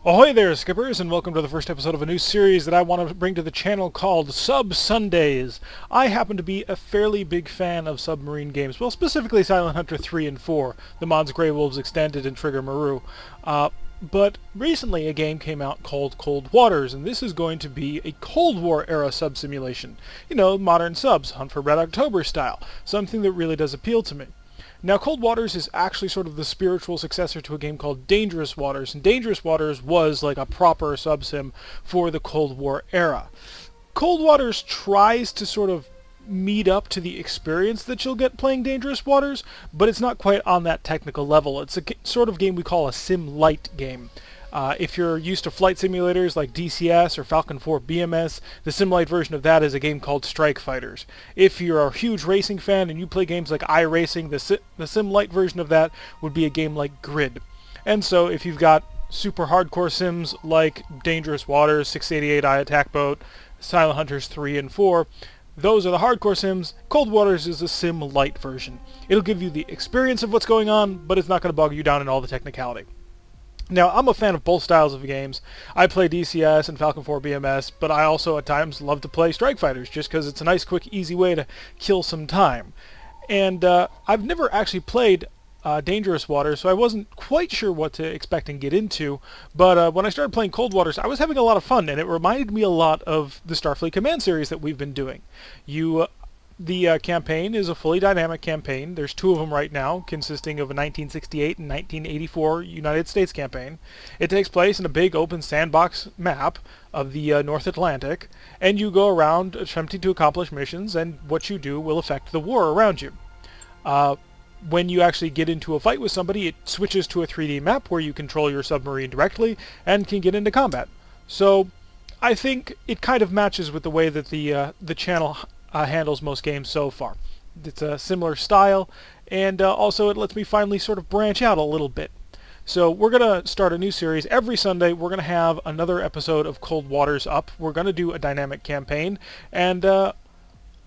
Ahoy there, skippers, and welcome to the first episode of a new series that I want to bring to the channel called Sub Sundays. I happen to be a fairly big fan of submarine games, well, specifically Silent Hunter 3 and 4, the mods Grey Wolves Extended and Trigger Maru. But recently a game came out called Cold Waters, and this is going to be a Cold War era sub simulation. You know, modern subs, Hunt for Red October style, something that really does appeal to me. Now, Cold Waters is actually sort of the spiritual successor to a game called Dangerous Waters, and Dangerous Waters was like a proper sub-sim for the Cold War era. Cold Waters tries to sort of meet up to the experience that you'll get playing Dangerous Waters, but it's not quite on that technical level. It's a sort of game we call a sim-light game. If you're used to flight simulators like DCS or Falcon 4 BMS, the sim-light version of that is a game called Strike Fighters. If you're a huge racing fan and you play games like iRacing, the sim-light version of that would be a game like Grid. And so if you've got super hardcore sims like Dangerous Waters, 688 Attack Boat, Silent Hunters 3 and 4, those are the hardcore sims. Cold Waters is a sim-light version. It'll give you the experience of what's going on, but it's not going to bog you down in all the technicality. Now, I'm a fan of both styles of games. I play DCS and Falcon 4 BMS, but I also at times love to play Strike Fighters just because it's a nice, quick, easy way to kill some time. And I've never actually played Dangerous Waters, so I wasn't quite sure what to expect and get into, but when I started playing Cold Waters, I was having a lot of fun, and it reminded me a lot of the Starfleet Command series that we've been doing. The campaign is a fully dynamic campaign. There's two of them right now, consisting of a 1968 and 1984 United States campaign. It takes place in a big open sandbox map of the North Atlantic, and you go around attempting to accomplish missions, and what you do will affect the war around you. When you actually get into a fight with somebody, it switches to a 3D map where you control your submarine directly and can get into combat. So I think it kind of matches with the way that the channel handles most games so far. It's a similar style, and also it lets me finally sort of branch out a little bit. So we're going to start a new series. Every Sunday we're going to have another episode of Cold Waters up. We're going to do a dynamic campaign, and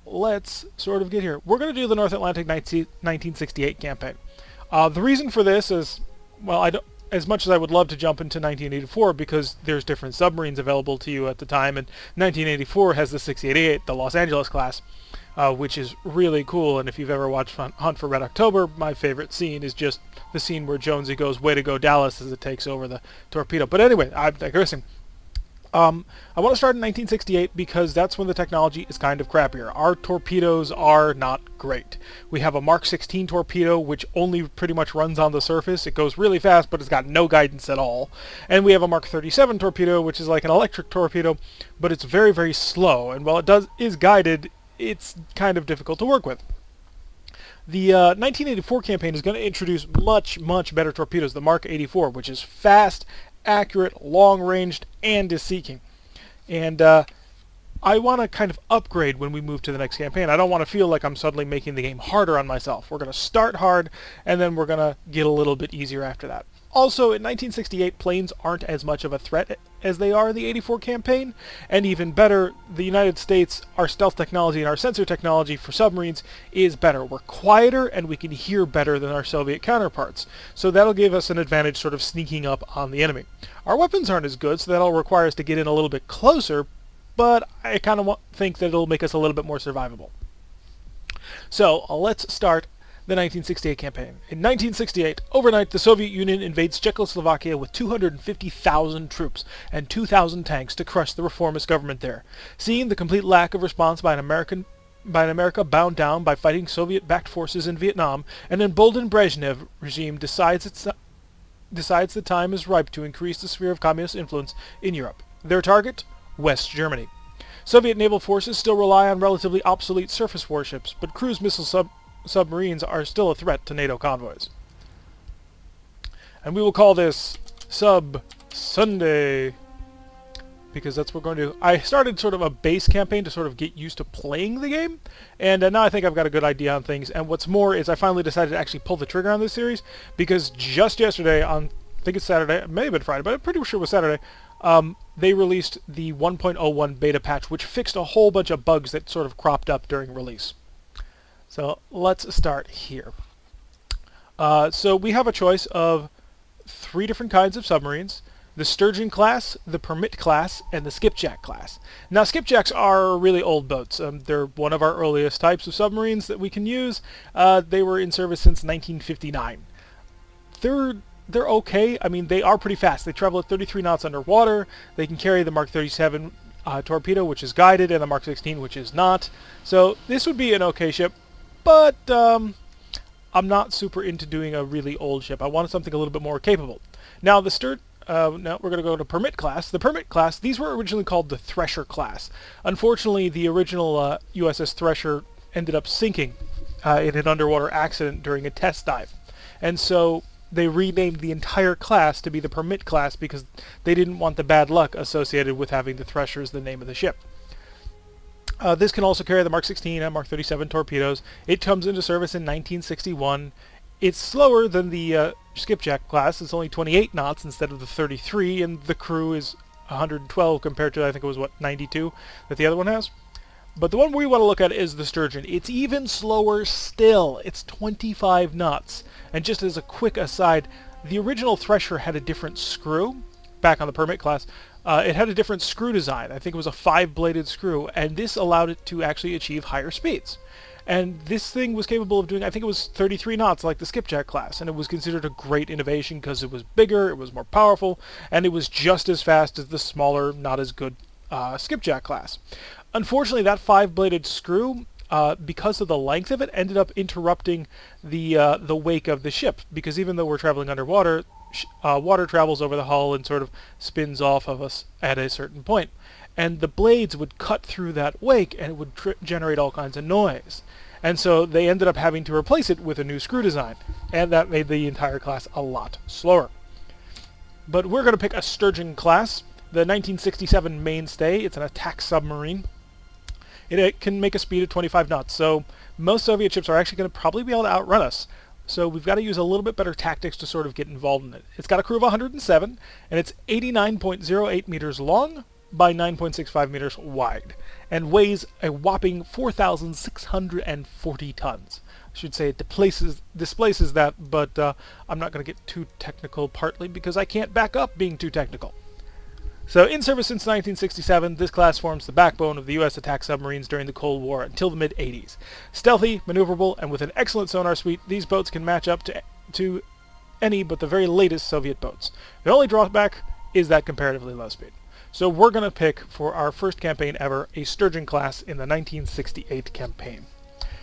let's sort of get here. We're going to do the North Atlantic 1968 campaign. The reason for this is, well, as much as I would love to jump into 1984 because there's different submarines available to you at the time, and 1984 has the 688, the Los Angeles class, which is really cool. And if you've ever watched Hunt for Red October, my favorite scene is just the scene where Jonesy goes, "Way to go, Dallas," as it takes over the torpedo. But anyway, I'm digressing. I want to start in 1968 because that's when the technology is kind of crappier. Our torpedoes are not great. We have a Mark 16 torpedo, which only pretty much runs on the surface. It goes really fast, but it's got no guidance at all. And we have a Mark 37 torpedo, which is like an electric torpedo, but it's very, very slow. And while it is guided, it's kind of difficult to work with. The 1984 campaign is going to introduce much, much better torpedoes. The Mark 84, which is fast, accurate, long-ranged, and is seeking. And I want to kind of upgrade when we move to the next campaign. I don't want to feel like I'm suddenly making the game harder on myself. We're going to start hard, and then we're going to get a little bit easier after that. Also, in 1968, planes aren't as much of a threat as they are in the 84 campaign, and even better, the United States, our stealth technology and our sensor technology for submarines is better. We're quieter, and we can hear better than our Soviet counterparts, so that'll give us an advantage sort of sneaking up on the enemy. Our weapons aren't as good, so that'll require us to get in a little bit closer, but I kind of think that it'll make us a little bit more survivable. So, let's start the 1968 campaign. In 1968, overnight, the Soviet Union invades Czechoslovakia with 250,000 troops and 2,000 tanks to crush the reformist government there. Seeing the complete lack of response by an America bound down by fighting Soviet-backed forces in Vietnam, an emboldened Brezhnev regime decides the time is ripe to increase the sphere of communist influence in Europe. Their target? West Germany. Soviet naval forces still rely on relatively obsolete surface warships, but cruise missile submarines are still a threat to NATO convoys. And we will call this Sub Sunday because that's what we're going to do. I started sort of a base campaign to sort of get used to playing the game, and now I think I've got a good idea on things. And what's more is I finally decided to actually pull the trigger on this series because just yesterday, I think it's Saturday, it may have been Friday, but I'm pretty sure it was Saturday, they released the 1.01 beta patch, which fixed a whole bunch of bugs that sort of cropped up during release. So let's start here. So we have a choice of 3 different kinds of submarines. the Sturgeon class, the Permit class, and the Skipjack class. Now, Skipjacks are really old boats. They're one of our earliest types of submarines that we can use. They were in service since 1959. They're okay. I mean, they are pretty fast. They travel at 33 knots underwater. They can carry the Mark 37 torpedo, which is guided, and the Mark 16, which is not. So this would be an okay ship, but I'm not super into doing a really old ship. I wanted something a little bit more capable. Now, now we're going to go to Permit class. The Permit class, these were originally called the Thresher class. Unfortunately, the original USS Thresher ended up sinking in an underwater accident during a test dive. And so they renamed the entire class to be the Permit class because they didn't want the bad luck associated with having the Thresher as the name of the ship. This can also carry the Mark 16 and Mark 37 torpedoes. It comes into service in 1961. It's slower than the Skipjack class. It's only 28 knots instead of the 33, and the crew is 112 compared to, I think it was, 92 that the other one has. But the one we want to look at is the Sturgeon. It's even slower still. It's 25 knots. And just as a quick aside, the original Thresher had a different screw, back on the Permit class. It had a different screw design. I think it was a 5-bladed screw, and this allowed it to actually achieve higher speeds. And this thing was capable of doing, I think it was 33 knots like the Skipjack class, and it was considered a great innovation because it was bigger, it was more powerful, and it was just as fast as the smaller, not as good Skipjack class. Unfortunately, that 5-bladed screw, because of the length of it, ended up interrupting the wake of the ship, because even though we're traveling underwater, water travels over the hull and sort of spins off of us at a certain point. And the blades would cut through that wake, and it would generate all kinds of noise. And so they ended up having to replace it with a new screw design, and that made the entire class a lot slower. But we're going to pick a Sturgeon class, the 1967 mainstay. It's an attack submarine. It can make a speed of 25 knots, so most Soviet ships are actually going to probably be able to outrun us. So we've got to use a little bit better tactics to sort of get involved in it. It's got a crew of 107, and it's 89.08 meters long by 9.65 meters wide, and weighs a whopping 4,640 tons. I should say it displaces that, but I'm not going to get too technical, partly because I can't back up being too technical. So, in service since 1967, this class forms the backbone of the U.S. attack submarines during the Cold War until the mid-'80s. Stealthy, maneuverable, and with an excellent sonar suite, these boats can match up to any but the very latest Soviet boats. The only drawback is that comparatively low speed. So we're going to pick, for our first campaign ever, a Sturgeon class in the 1968 campaign.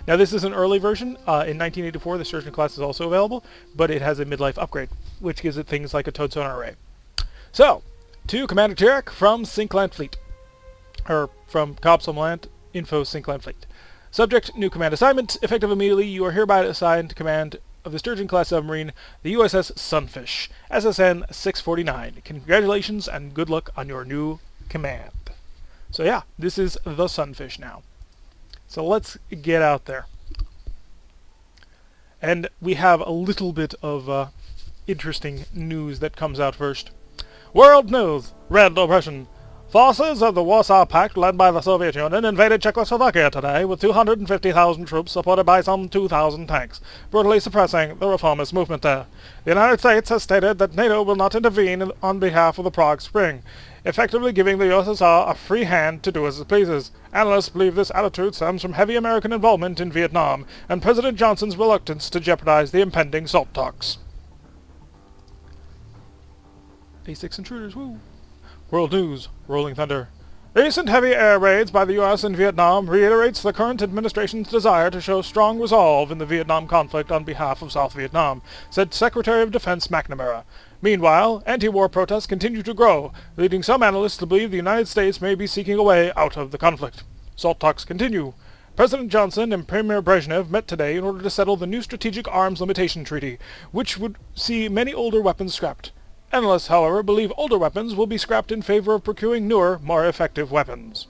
Now, this is an early version. In 1984, the Sturgeon class is also available, but it has a midlife upgrade, which gives it things like a towed sonar array. So, to Commander Turek from Syncland Fleet, or from Cobsomland Info Syncland Fleet. Subject, new command assignment. Effective immediately, you are hereby assigned command of the Sturgeon class submarine, the USS Sunfish, SSN 649. Congratulations and good luck on your new command. So yeah, this is the Sunfish now. So let's get out there. And we have a little bit of interesting news that comes out first. World news. Red oppression. Forces of the Warsaw Pact, led by the Soviet Union, invaded Czechoslovakia today with 250,000 troops supported by some 2,000 tanks, brutally suppressing the reformist movement there. The United States has stated that NATO will not intervene on behalf of the Prague Spring, effectively giving the USSR a free hand to do as it pleases. Analysts believe this attitude stems from heavy American involvement in Vietnam and President Johnson's reluctance to jeopardize the impending SALT talks. A6 intruders, woo! World news, rolling thunder. Recent heavy air raids by the U.S. in Vietnam reiterates the current administration's desire to show strong resolve in the Vietnam conflict on behalf of South Vietnam, said Secretary of Defense McNamara. Meanwhile, anti-war protests continue to grow, leading some analysts to believe the United States may be seeking a way out of the conflict. SALT talks continue. President Johnson and Premier Brezhnev met today in order to settle the new Strategic Arms Limitation Treaty, which would see many older weapons scrapped. Analysts, however, believe older weapons will be scrapped in favor of procuring newer, more effective weapons.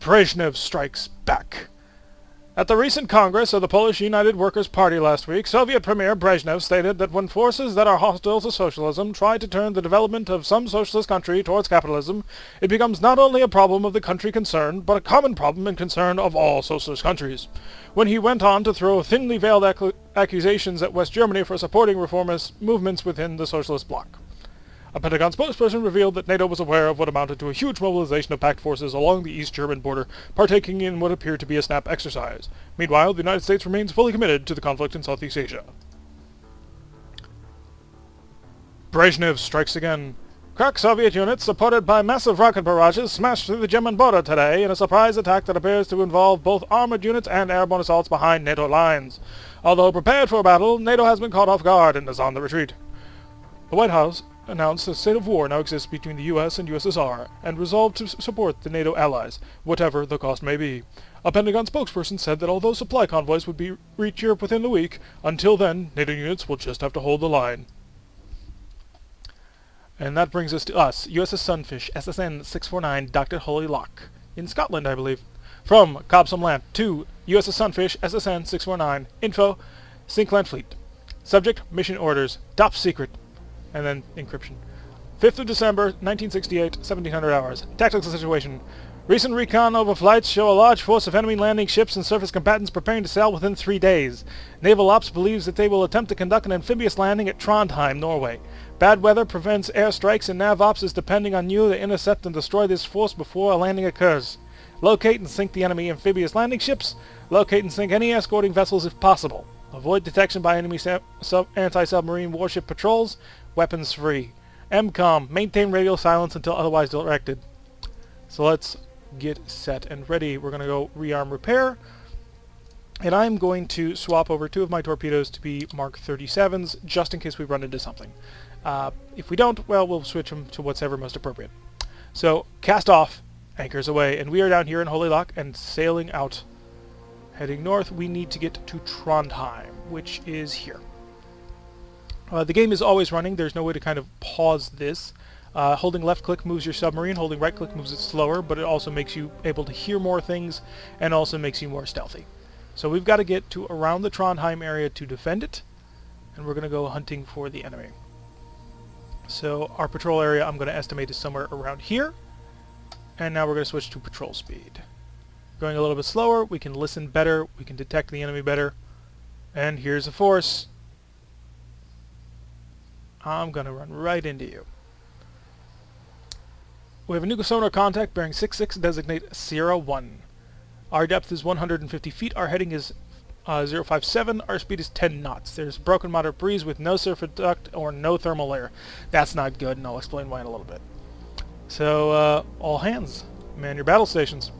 Brezhnev strikes back. At the recent Congress of the Polish United Workers' Party last week, Soviet Premier Brezhnev stated that when forces that are hostile to socialism try to turn the development of some socialist country towards capitalism, it becomes not only a problem of the country concerned, but a common problem and concern of all socialist countries. When he went on to throw thinly veiled accusations at West Germany for supporting reformist movements within the socialist bloc. A Pentagon spokesperson revealed that NATO was aware of what amounted to a huge mobilization of pact forces along the East German border, partaking in what appeared to be a snap exercise. Meanwhile, the United States remains fully committed to the conflict in Southeast Asia. Brezhnev strikes again. Crack Soviet units, supported by massive rocket barrages, smashed through the German border today in a surprise attack that appears to involve both armored units and airborne assaults behind NATO lines. Although prepared for battle, NATO has been caught off guard and is on the retreat. The White House announced a state of war now exists between the US and USSR, and resolved to support the NATO allies, whatever the cost may be. A Pentagon spokesperson said that although supply convoys would reach Europe within the week, until then, NATO units will just have to hold the line. And that brings us to us, USS Sunfish, SSN 649, docked at Holy Loch, in Scotland, I believe. From Cobsam Land to USS Sunfish, SSN 649, info, Sinkland Fleet. Subject, mission orders, top secret. And then encryption. 5th of December, 1968, 1700 hours. Tactical situation. Recent recon over flights show a large force of enemy landing ships and surface combatants preparing to sail within 3 days. Naval Ops believes that they will attempt to conduct an amphibious landing at Trondheim, Norway. Bad weather prevents airstrikes, and Nav Ops is depending on you to intercept and destroy this force before a landing occurs. Locate and sink the enemy amphibious landing ships. Locate and sink any escorting vessels if possible. Avoid detection by enemy anti-submarine warship patrols. Weapons free. MCOM, maintain radio silence until otherwise directed. So let's get set and ready. We're going to go rearm repair. And I'm going to swap over 2 of my torpedoes to be Mark 37s, just in case we run into something. If we don't, well, we'll switch them to what's ever most appropriate. So, cast off, anchors away, and we are down here in Holy Loch and sailing out. Heading north, we need to get to Trondheim, which is here. The game is always running. There's no way to kind of pause this. Holding left click moves your submarine, holding right click moves it slower, but it also makes you able to hear more things and also makes you more stealthy. So we've got to get to around the Trondheim area to defend it, and we're going to go hunting for the enemy. So our patrol area I'm going to estimate is somewhere around here, and now we're going to switch to patrol speed. Going a little bit slower, we can listen better, we can detect the enemy better, and here's a force. I'm going to run right into you. We have a new sonar contact bearing 66, designate Sierra 1. Our depth is 150 feet, our heading is 057, our speed is 10 knots. There's broken moderate breeze with no surface duct or no thermal layer. That's not good, and I'll explain why in a little bit. So, all hands, man your battle stations.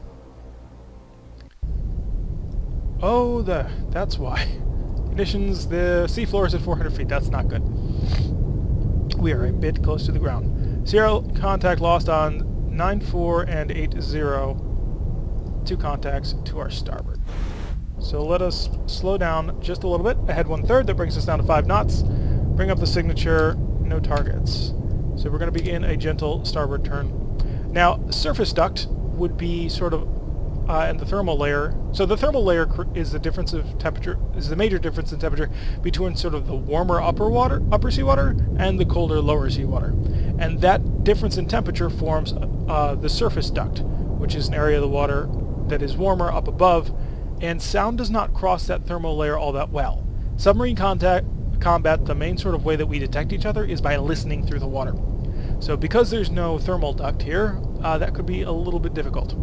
Oh, that's why. Conditions, the seafloor is at 400 feet, that's not good. We are a bit close to the ground. Serial contact lost on 94 and 80. 2 contacts to our starboard. So let us slow down just a little bit. Ahead 1/3, that brings us down to 5 knots. Bring up the signature, no targets. So we're going to begin a gentle starboard turn. Now, surface duct would be sort of, and the thermal layer. So the thermal layer is the difference of temperature, is the major difference in temperature between sort of the warmer upper seawater and the colder lower seawater. And that difference in temperature forms the surface duct, which is an area of the water that is warmer up above, and sound does not cross that thermal layer all that well. Submarine combat, the main sort of way that we detect each other is by listening through the water. So because there's no thermal duct here, that could be a little bit difficult.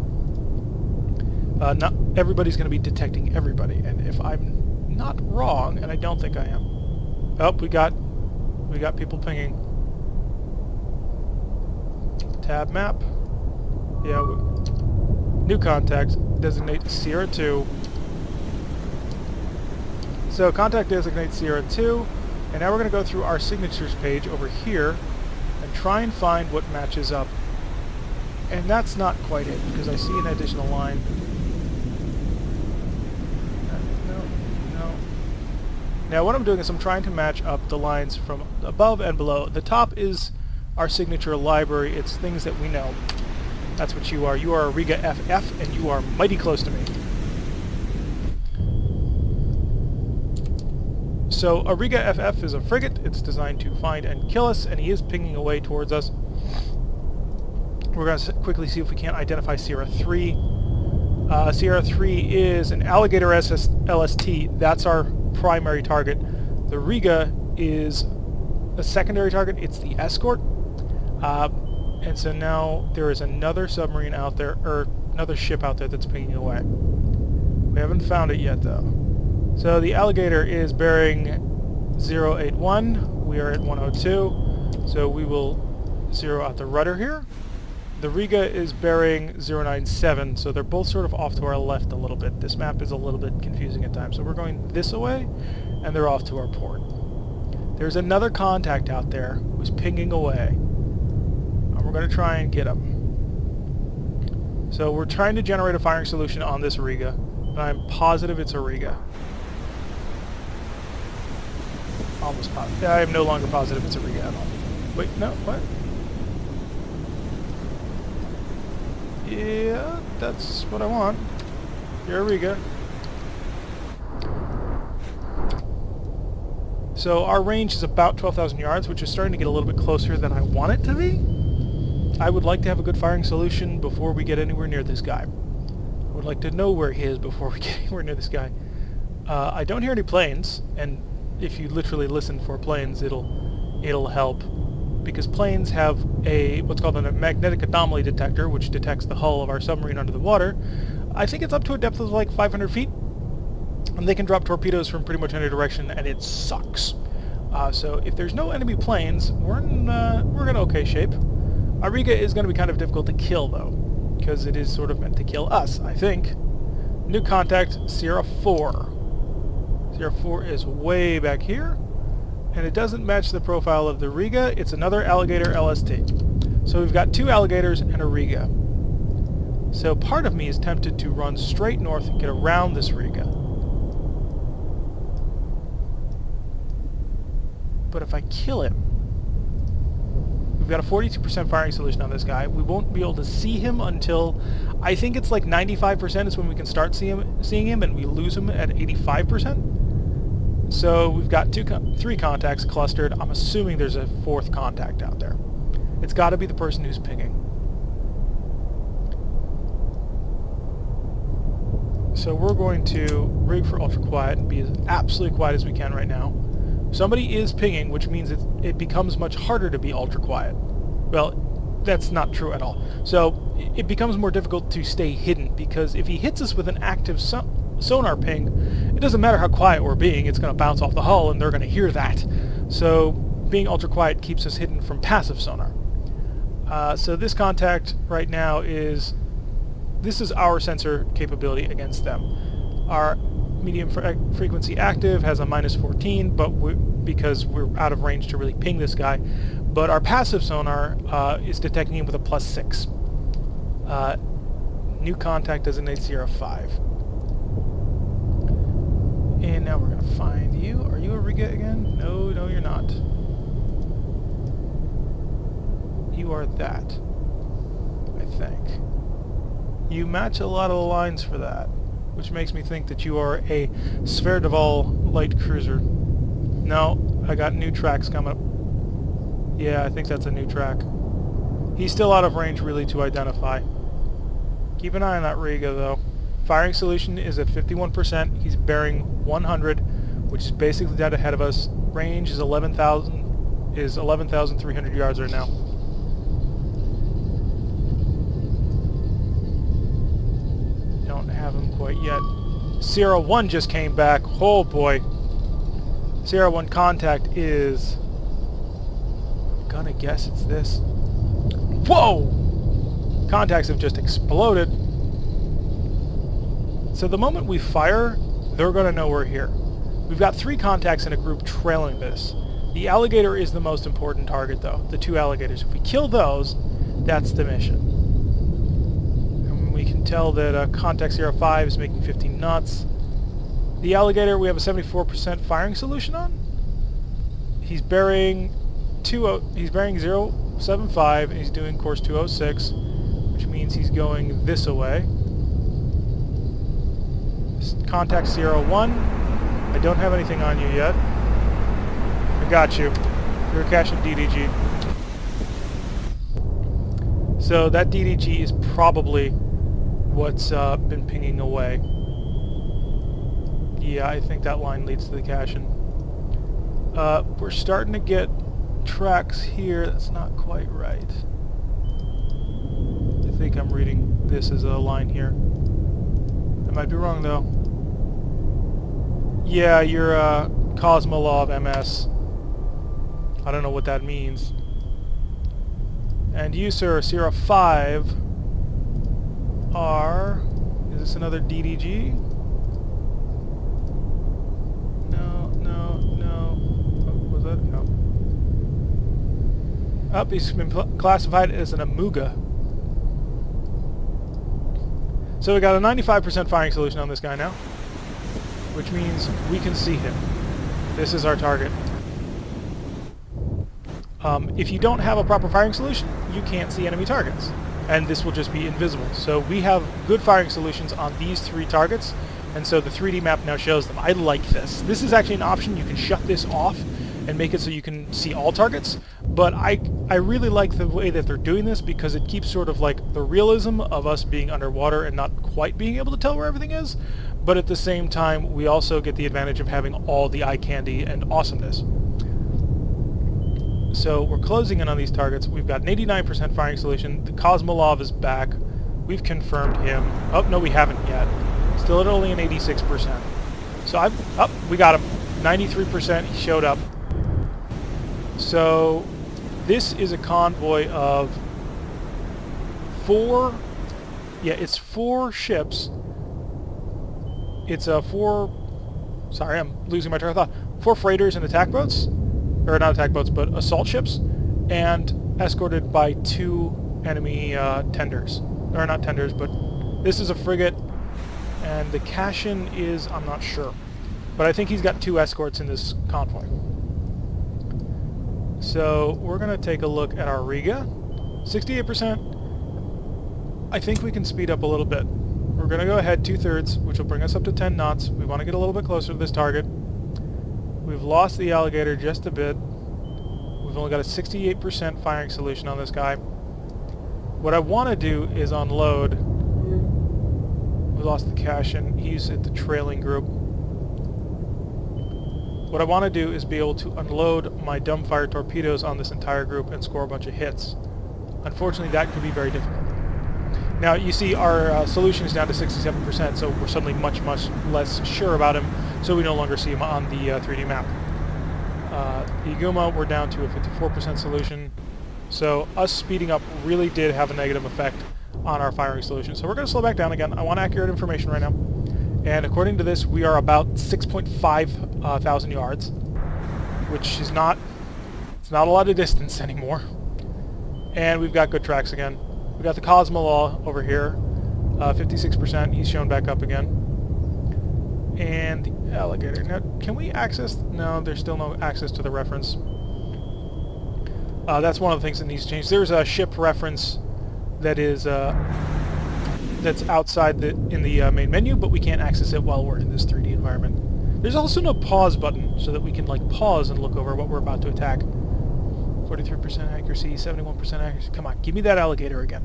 Not everybody's going to be detecting everybody, and if I'm not wrong, and I don't think I am. Oh, we got people pinging. Tab map. Yeah. New contact. Designate Sierra 2. So contact designates Sierra 2, and now we're going to go through our signatures page over here and try and find what matches up. And that's not quite it, because I see an additional line. No. Now what I'm doing is I'm trying to match up the lines from above and below. The top is our signature library. It's things that we know. That's what you are. You are a Riga FF, and you are mighty close to me. So Aweigh FF is a frigate. It's designed to find and kill us, and he is pinging away towards us. We're going to quickly see if we can't identify Sierra 3. Sierra 3 is an Alligator LST. That's our primary target. The Riga is a secondary target. It's the escort. And so now there is another submarine out there, or another ship out there that's pinging away. We haven't found it yet, though. So the Alligator is bearing 081. We are at 102. So we will zero out the rudder here. The Riga is bearing 097, so they're both sort of off to our left a little bit. This map is a little bit confusing at times. So we're going this way, and they're off to our port. There's another contact out there who's pinging away. And we're going to try and get him. So we're trying to generate a firing solution on this Riga, and I'm positive it's a Riga. Almost positive. I am no longer positive it's a Riga at all. Wait, no, what? Yeah, that's what I want. You're a Riga. So our range is about 12,000 yards, which is starting to get a little bit closer than I want it to be. I would like to have a good firing solution before we get anywhere near this guy. I would like to know where he is before we get anywhere near this guy. I don't hear any planes, and if you literally listen for planes, it'll help. Because planes have what's called a magnetic anomaly detector, which detects the hull of our submarine under the water. I think it's up to a depth of like 500 feet, and they can drop torpedoes from pretty much any direction, and it sucks. So if there's no enemy planes, we're in okay shape. Aweigh is going to be kind of difficult to kill, though, because it is sort of meant to kill us, I think. New contact, Sierra 4. Sierra 4 is way back here. And it doesn't match the profile of the Riga. It's another Alligator LST. So we've got two Alligators and a Riga. So part of me is tempted to run straight north and get around this Riga. But if I kill him, we've got a 42% firing solution on this guy. We won't be able to see him until, I think it's like 95% is when we can start seeing him, and we lose him at 85%. So we've got three contacts clustered. I'm assuming there's a fourth contact out there. It's got to be the person who's pinging. So we're going to rig for ultra quiet and be as absolutely quiet as we can right now. Somebody is pinging, which means it becomes much harder to be ultra quiet. Well, that's not true at all. So it becomes more difficult to stay hidden, because if he hits us with an active sonar ping, it doesn't matter how quiet we're being, it's going to bounce off the hull and they're going to hear that. So being ultra quiet keeps us hidden from passive sonar. So this contact right now this is our sensor capability against them. Our medium frequency active has a -14, but because we're out of range to really ping this guy. But our passive sonar is detecting him with a +6. New contact designates Sierra 5. And now we're going to find you. Are you a Riga again? No, you're not. You are that, I think. You match a lot of the lines for that, which makes me think that you are a Sver Deval light cruiser. No, I got new tracks coming up. Yeah, I think that's a new track. He's still out of range, really, to identify. Keep an eye on that Riga, though. Firing solution is at 51%. He's bearing 100, which is basically dead ahead of us. Range is 11,300 yards right now. Don't have him quite yet. Sierra 1 just came back. Oh boy. Sierra 1 contact is... I'm gonna guess it's this. Whoa! Contacts have just exploded. So the moment we fire, they're going to know we're here. We've got three contacts in a group trailing this. The Alligator is the most important target, though. The two Alligators. If we kill those, that's the mission. And we can tell that contact Sierra 5 is making 15 knots. The Alligator, we have a 74% firing solution on. He's bearing 075, and he's doing course 206, which means he's going this away. Contact Sierra 1. I don't have anything on you yet. We got you. You're caching DDG. So that DDG is probably what's been pinging away. Yeah, I think that line leads to the caching. We're starting to get tracks here. That's not quite right. I think I'm reading this as a line here. I might be wrong though. Yeah, you're Cosmolov MS. I don't know what that means. And you, sir, Sierra 5, are... Is this another DDG? No. What was that? No. Oh, he's been classified as an Amuga. So we got a 95% firing solution on this guy now, which means we can see him. This is our target. If you don't have a proper firing solution, you can't see enemy targets, and this will just be invisible. So we have good firing solutions on these 3 targets, and so the 3D map now shows them. I like this. This is actually an option. You can shut this off and make it so you can see all targets, but I really like the way that they're doing this because it keeps sort of like the realism of us being underwater and not quite being able to tell where everything is, but at the same time we also get the advantage of having all the eye candy and awesomeness. So we're closing in on these targets. We've got an 89% firing solution. The Cosmolov is back. We've confirmed him. Oh, no, we haven't yet. Still at only an 86%. So we got him. 93%, he showed up. So this is a convoy of 4... Yeah, it's 4 ships. It's 4... Sorry, I'm losing my train of thought. 4 freighters and attack boats. Or not attack boats, but assault ships, and escorted by 2 enemy tenders. Or not tenders, but this is a frigate, and the Cashin is, I'm not sure. But I think he's got 2 escorts in this convoy. So we're going to take a look at our Riga. 68%. I think we can speed up a little bit. We're going to go ahead 2/3, which will bring us up to 10 knots. We want to get a little bit closer to this target. We've lost the alligator just a bit. We've only got a 68% firing solution on this guy. What I want to do is unload. We lost the Cashin. He's at the trailing group. What I want to do is be able to unload my dumbfire torpedoes on this entire group and score a bunch of hits. Unfortunately, that could be very difficult. Now, you see our solution is down to 67%, so we're suddenly much less sure about him, so we no longer see him on the 3D map. Iguma, we're down to a 54% solution, so us speeding up really did have a negative effect on our firing solution. So we're going to slow back down again. I want accurate information right now. And according to this, we are about 6.5 thousand yards, which is not a lot of distance anymore. And we've got good tracks again. We've got the Cosmolaw over here, 56%. He's shown back up again. And the alligator. Now, can we access? No, there's still no access to the reference. That's one of the things that needs to change. There's a ship reference that is that's outside in the main menu, but we can't access it while we're in this 3D environment. There's also no pause button, so that we can like pause and look over what we're about to attack. 43% accuracy, 71% accuracy. Come on, give me that alligator again.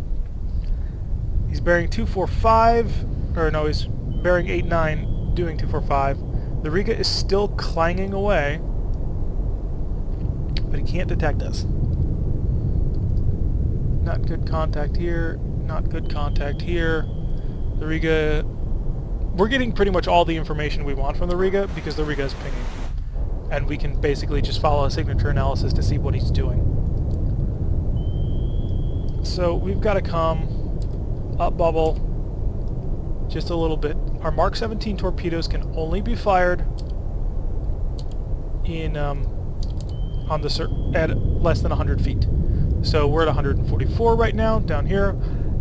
He's bearing 245, or no, he's bearing 89, doing 245. The Riga is still clanging away, but he can't detect us. Not good contact here, not good contact here. The Riga... We're getting pretty much all the information we want from the Riga because the Riga is pinging. And we can basically just follow a signature analysis to see what he's doing. So we've got to come up bubble just a little bit. Our Mark 17 torpedoes can only be fired in at less than 100 feet. So we're at 144 right now down here,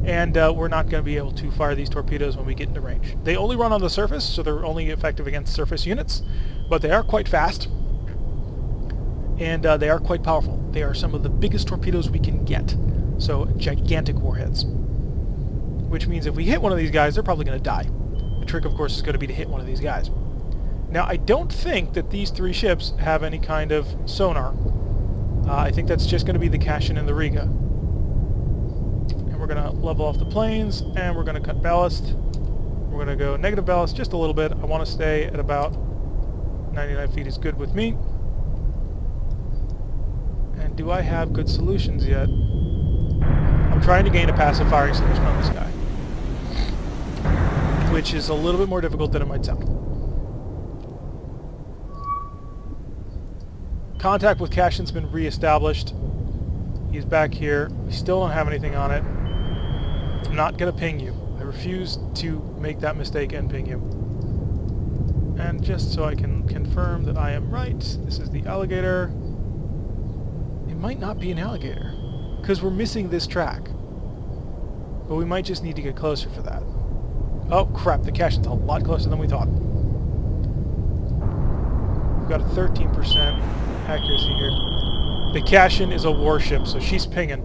and we're not going to be able to fire these torpedoes when we get into range. They only run on the surface, so they're only effective against surface units, but they are quite fast, and they are quite powerful. They are some of the biggest torpedoes we can get, so gigantic warheads. Which means if we hit one of these guys, they're probably going to die. The trick, of course, is going to be to hit one of these guys. Now, I don't think that these three ships have any kind of sonar. I think that's just going to be the Cashin and the Riga. And we're going to level off the planes, and we're going to cut ballast. We're going to go negative ballast just a little bit. I want to stay at about 99 feet is good with me. And do I have good solutions yet? I'm trying to gain a passive firing solution on this guy, which is a little bit more difficult than it might sound. Contact with Cashin's been re-established. He's back here. We still don't have anything on it. I'm not going to ping you. I refuse to make that mistake and ping you. And just so I can confirm that I am right, this is the alligator. It might not be an alligator, because we're missing this track. But we might just need to get closer for that. Oh crap, the Cashin's a lot closer than we thought. We've got a 13% accuracy here. The Cashin is a warship, so she's pinging.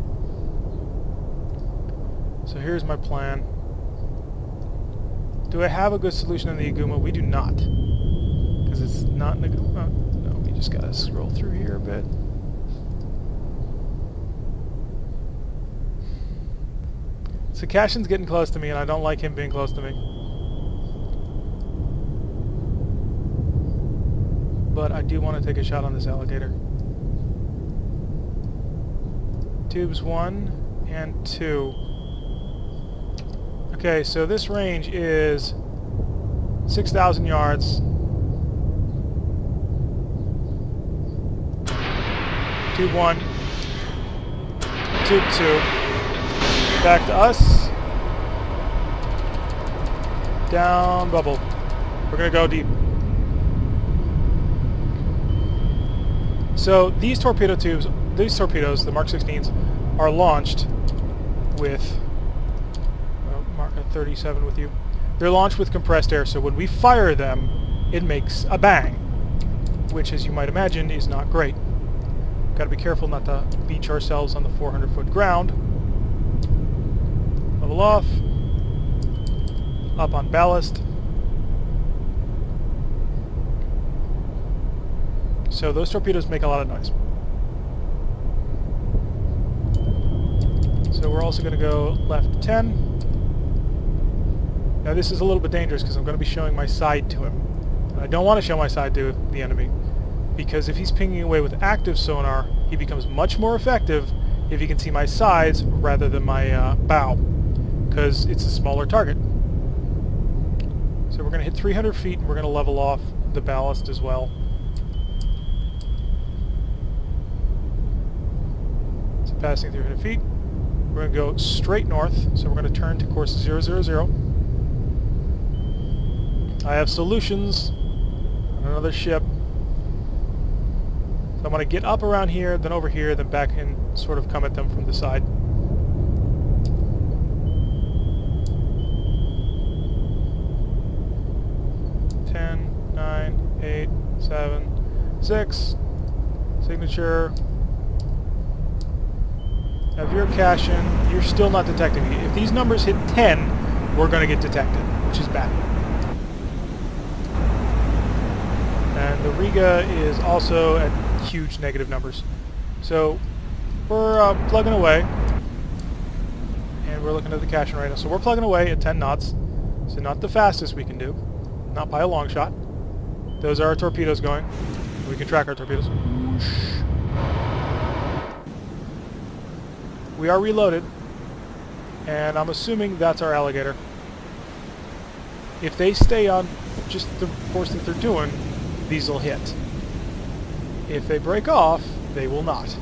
So here's my plan. Do I have a good solution on the Aguma? We do not. Because it's not an Aguma. No, we just gotta scroll through here a bit. So Cashin's getting close to me, and I don't like him being close to me. But I do want to take a shot on this alligator. Tubes 1 and 2. Okay, so this range is 6,000 yards. Tube 1. Tube 2. Back to us. Down bubble. We're going to go deep. So these torpedo tubes, these torpedoes, the Mark 16s, are launched with... Mark 37 with you. They're launched with compressed air, so when we fire them, it makes a bang, which, as you might imagine, is not great. Got to be careful not to beach ourselves on the 400-foot ground. Level off. Up on ballast. So those torpedoes make a lot of noise. So we're also going to go left 10. Now this is a little bit dangerous because I'm going to be showing my side to him. And I don't want to show my side to the enemy, because if he's pinging away with active sonar, he becomes much more effective if he can see my sides rather than my bow, because it's a smaller target. So we're going to hit 300 feet and we're going to level off the ballast as well. So passing 300 feet, we're going to go straight north, so we're going to turn to course 000. I have solutions on another ship. So I'm going to get up around here, then over here, then back and sort of come at them from the side. Ten, 9, 8, 7, 6. Signature. Now if you're a Cashin, you're still not detecting me. If these numbers hit 10, we're going to get detected, which is bad. And the Riga is also at huge negative numbers. So we're plugging away, and we're looking at the Cashin right now. So we're plugging away at 10 knots, so not the fastest we can do, not by a long shot. Those are our torpedoes going. We can track our torpedoes. We are reloaded, and I'm assuming that's our alligator. If they stay on just the course that they're doing, these will hit. If they break off, they will not.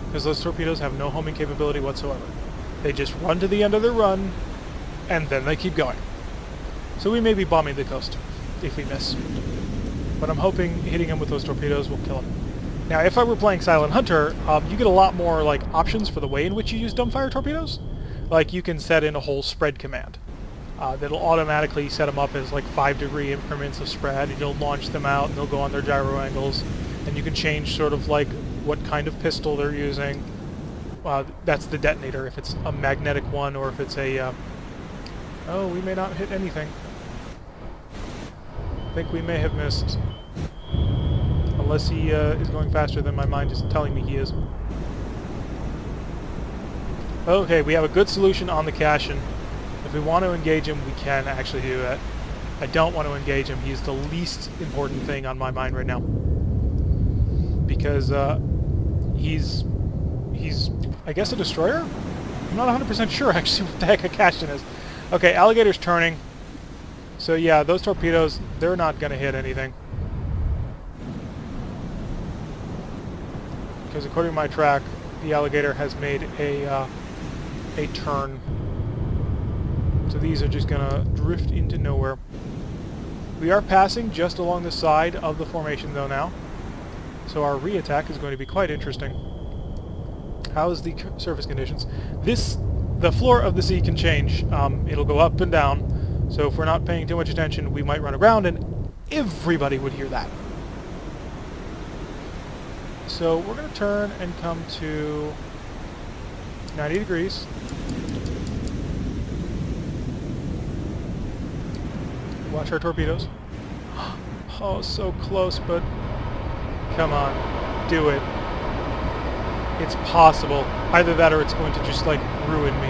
Because those torpedoes have no homing capability whatsoever. They just run to the end of their run, and then they keep going. So we may be bombing the coast if we miss. But I'm hoping hitting them with those torpedoes will kill them. Now, if I were playing Silent Hunter, you get a lot more options for the way in which you use dumbfire torpedoes. Like, you can set in a whole spread command. That'll automatically set them up as 5-degree increments of spread, and you'll launch them out and they'll go on their gyro angles, and you can change sort of what kind of pistol they're using. That's the detonator, if it's a magnetic one or if it's a oh, we may not hit anything. I think we may have missed. Unless he is going faster than my mind is telling me he is. Okay, we have a good solution on the Cashin. If we want to engage him, we can actually do that. I don't want to engage him. He's the least important thing on my mind right now. Because he's I guess a destroyer? I'm not 100% sure actually what the heck a Cashin is. Okay, alligator's turning. So yeah, those torpedoes, they're not going to hit anything. Because according to my track, the alligator has made a turn. So these are just going to drift into nowhere. We are passing just along the side of the formation though now. So our re-attack is going to be quite interesting. How is the surface conditions? The floor of the sea can change. It'll go up and down. So if we're not paying too much attention, we might run aground and everybody would hear that. So we're going to turn and come to 90 degrees. Watch our torpedoes. Oh, so close, but come on, do it. It's possible. Either that or it's going to just, like, ruin me.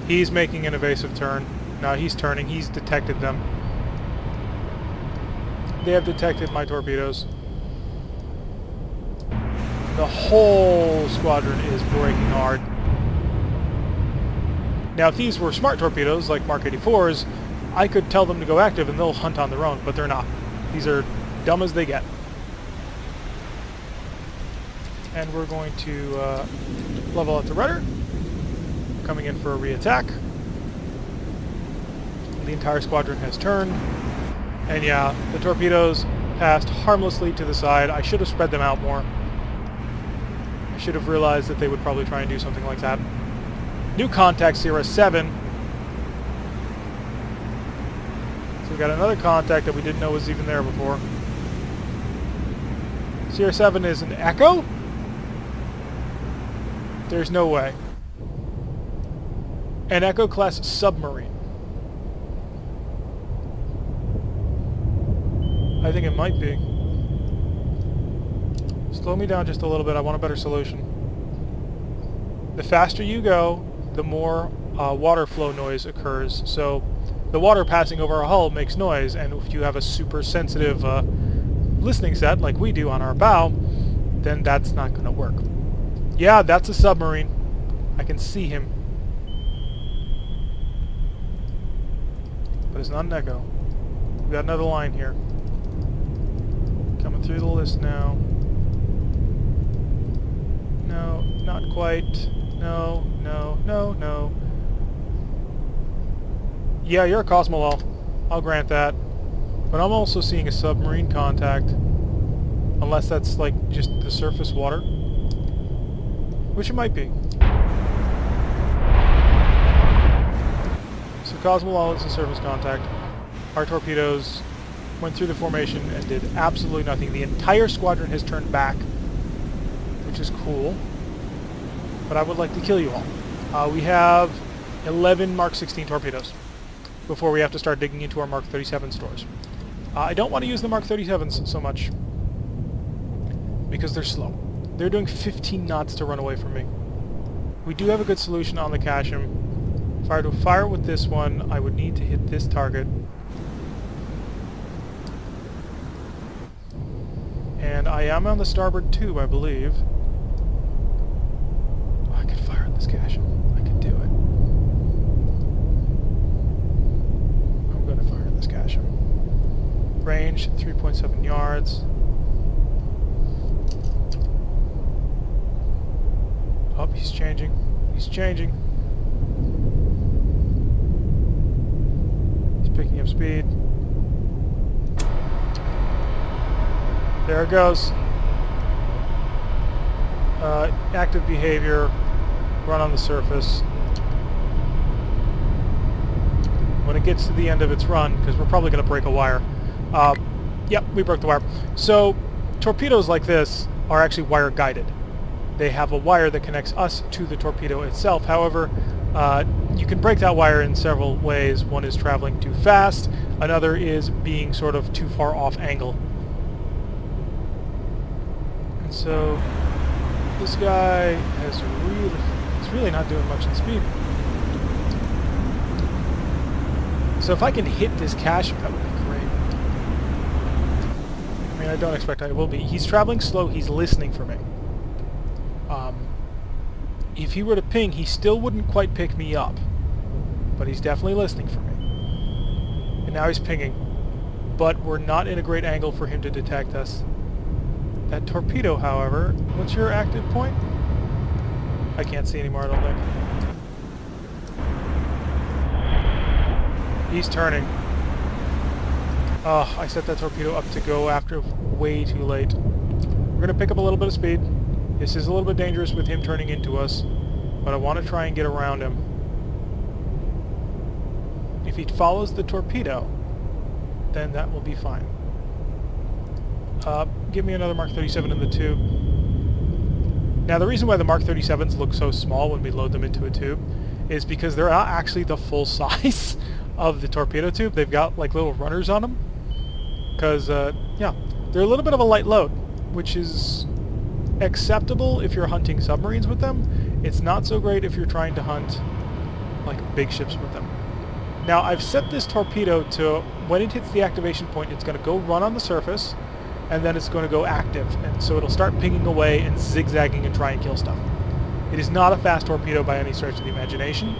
He's making an evasive turn. No, he's turning. He's detected them. They have detected my torpedoes. The whole squadron is braking hard. Now, if these were smart torpedoes, like Mark 84s, I could tell them to go active and they'll hunt on their own, but they're not. These are dumb as they get. And we're going to level out the rudder. Coming in for a re-attack. The entire squadron has turned. And yeah, the torpedoes passed harmlessly to the side. I should have spread them out more. I should have realized that they would probably try and do something like that. New contact, Sierra 7. So we've got another contact that we didn't know was even there before. Sierra 7 is an Echo? There's no way. An Echo-class submarine. I think it might be. Slow me down just a little bit. I want a better solution. The faster you go, the more water flow noise occurs. So the water passing over our hull makes noise, and if you have a super sensitive listening set like we do on our bow, then that's not going to work. Yeah, that's a submarine. I can see him. But it's not an Echo. We've got another line here. Coming through the list now. No, not quite. No, no, no, no. Yeah, you're a Cosmolol. I'll grant that. But I'm also seeing a submarine contact. Unless that's, like, just the surface water. Which it might be. So Cosmolol is a surface contact. Our torpedoes went through the formation and did absolutely nothing. The entire squadron has turned back, which is cool. But I would like to kill you all. We have 11 Mark 16 torpedoes before we have to start digging into our Mark 37 stores. I don't want to use the Mark 37s so much because they're slow. They're doing 15 knots to run away from me. We do have a good solution on the Cashin. If I were to fire with this one, I would need to hit this target. And I am on the starboard tube, I believe. Oh, I could fire at this Cashin. I could do it. I'm going to fire at this Cashin. Range, 3.7 yards. Oh, he's changing. He's changing. He's picking up speed. There it goes. Active behavior. Run on the surface. When it gets to the end of its run, because we're probably going to break a wire. Yep, we broke the wire. So, torpedoes like this are actually wire guided. They have a wire that connects us to the torpedo itself. However, You can break that wire in several ways. One is traveling too fast, another is being sort of too far off angle. And so this guy he's really not doing much in speed. So if I can hit this cache, that would be great. I mean, I don't expect I will be. He's traveling slow, he's listening for me. If he were to ping, he still wouldn't quite pick me up. But he's definitely listening for me. And now he's pinging. But we're not in a great angle for him to detect us. That torpedo, however, what's your active point? I can't see anymore, I don't think. He's turning. Oh, I set that torpedo up to go after way too late. We're going to pick up a little bit of speed. This is a little bit dangerous with him turning into us, but I want to try and get around him. If he follows the torpedo, then that will be fine. Give me another Mark 37 in the tube. Now, the reason why the Mark 37s look so small when we load them into a tube is because they're not actually the full size of the torpedo tube. They've got like little runners on them. Because, yeah, they're a little bit of a light load, which is acceptable if you're hunting submarines with them. It's not so great if you're trying to hunt like big ships with them. Now, I've set this torpedo to, when it hits the activation point, it's going to go run on the surface, and then it's going to go active. And so it'll start pinging away and zigzagging and try and kill stuff. It is not a fast torpedo by any stretch of the imagination,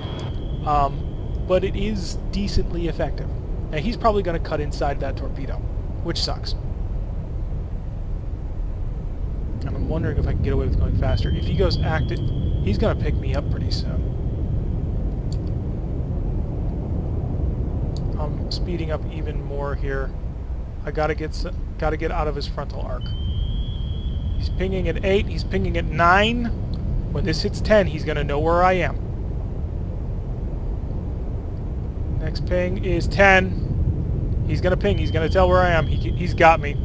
but it is decently effective. And he's probably going to cut inside that torpedo, which sucks. And I'm wondering if I can get away with going faster. If he goes active, he's going to pick me up pretty soon. I'm speeding up even more here. I gotta get out of his frontal arc. He's pinging at 8. He's pinging at 9. When this hits 10, he's gonna know where I am. Next ping is 10. He's gonna ping. He's gonna tell where I am. He's got me.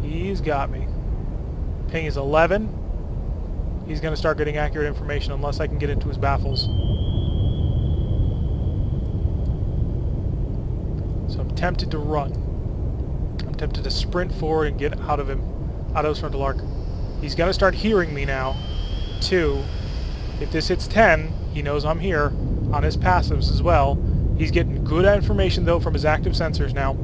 He's got me. Ping is 11. He's gonna start getting accurate information unless I can get into his baffles. So I'm tempted to run. I'm tempted to sprint forward and get out of him, out of his frontal arc. He's going to start hearing me now, too. If this hits 10, he knows I'm here, on his passives as well. He's getting good information, though, from his active sensors now.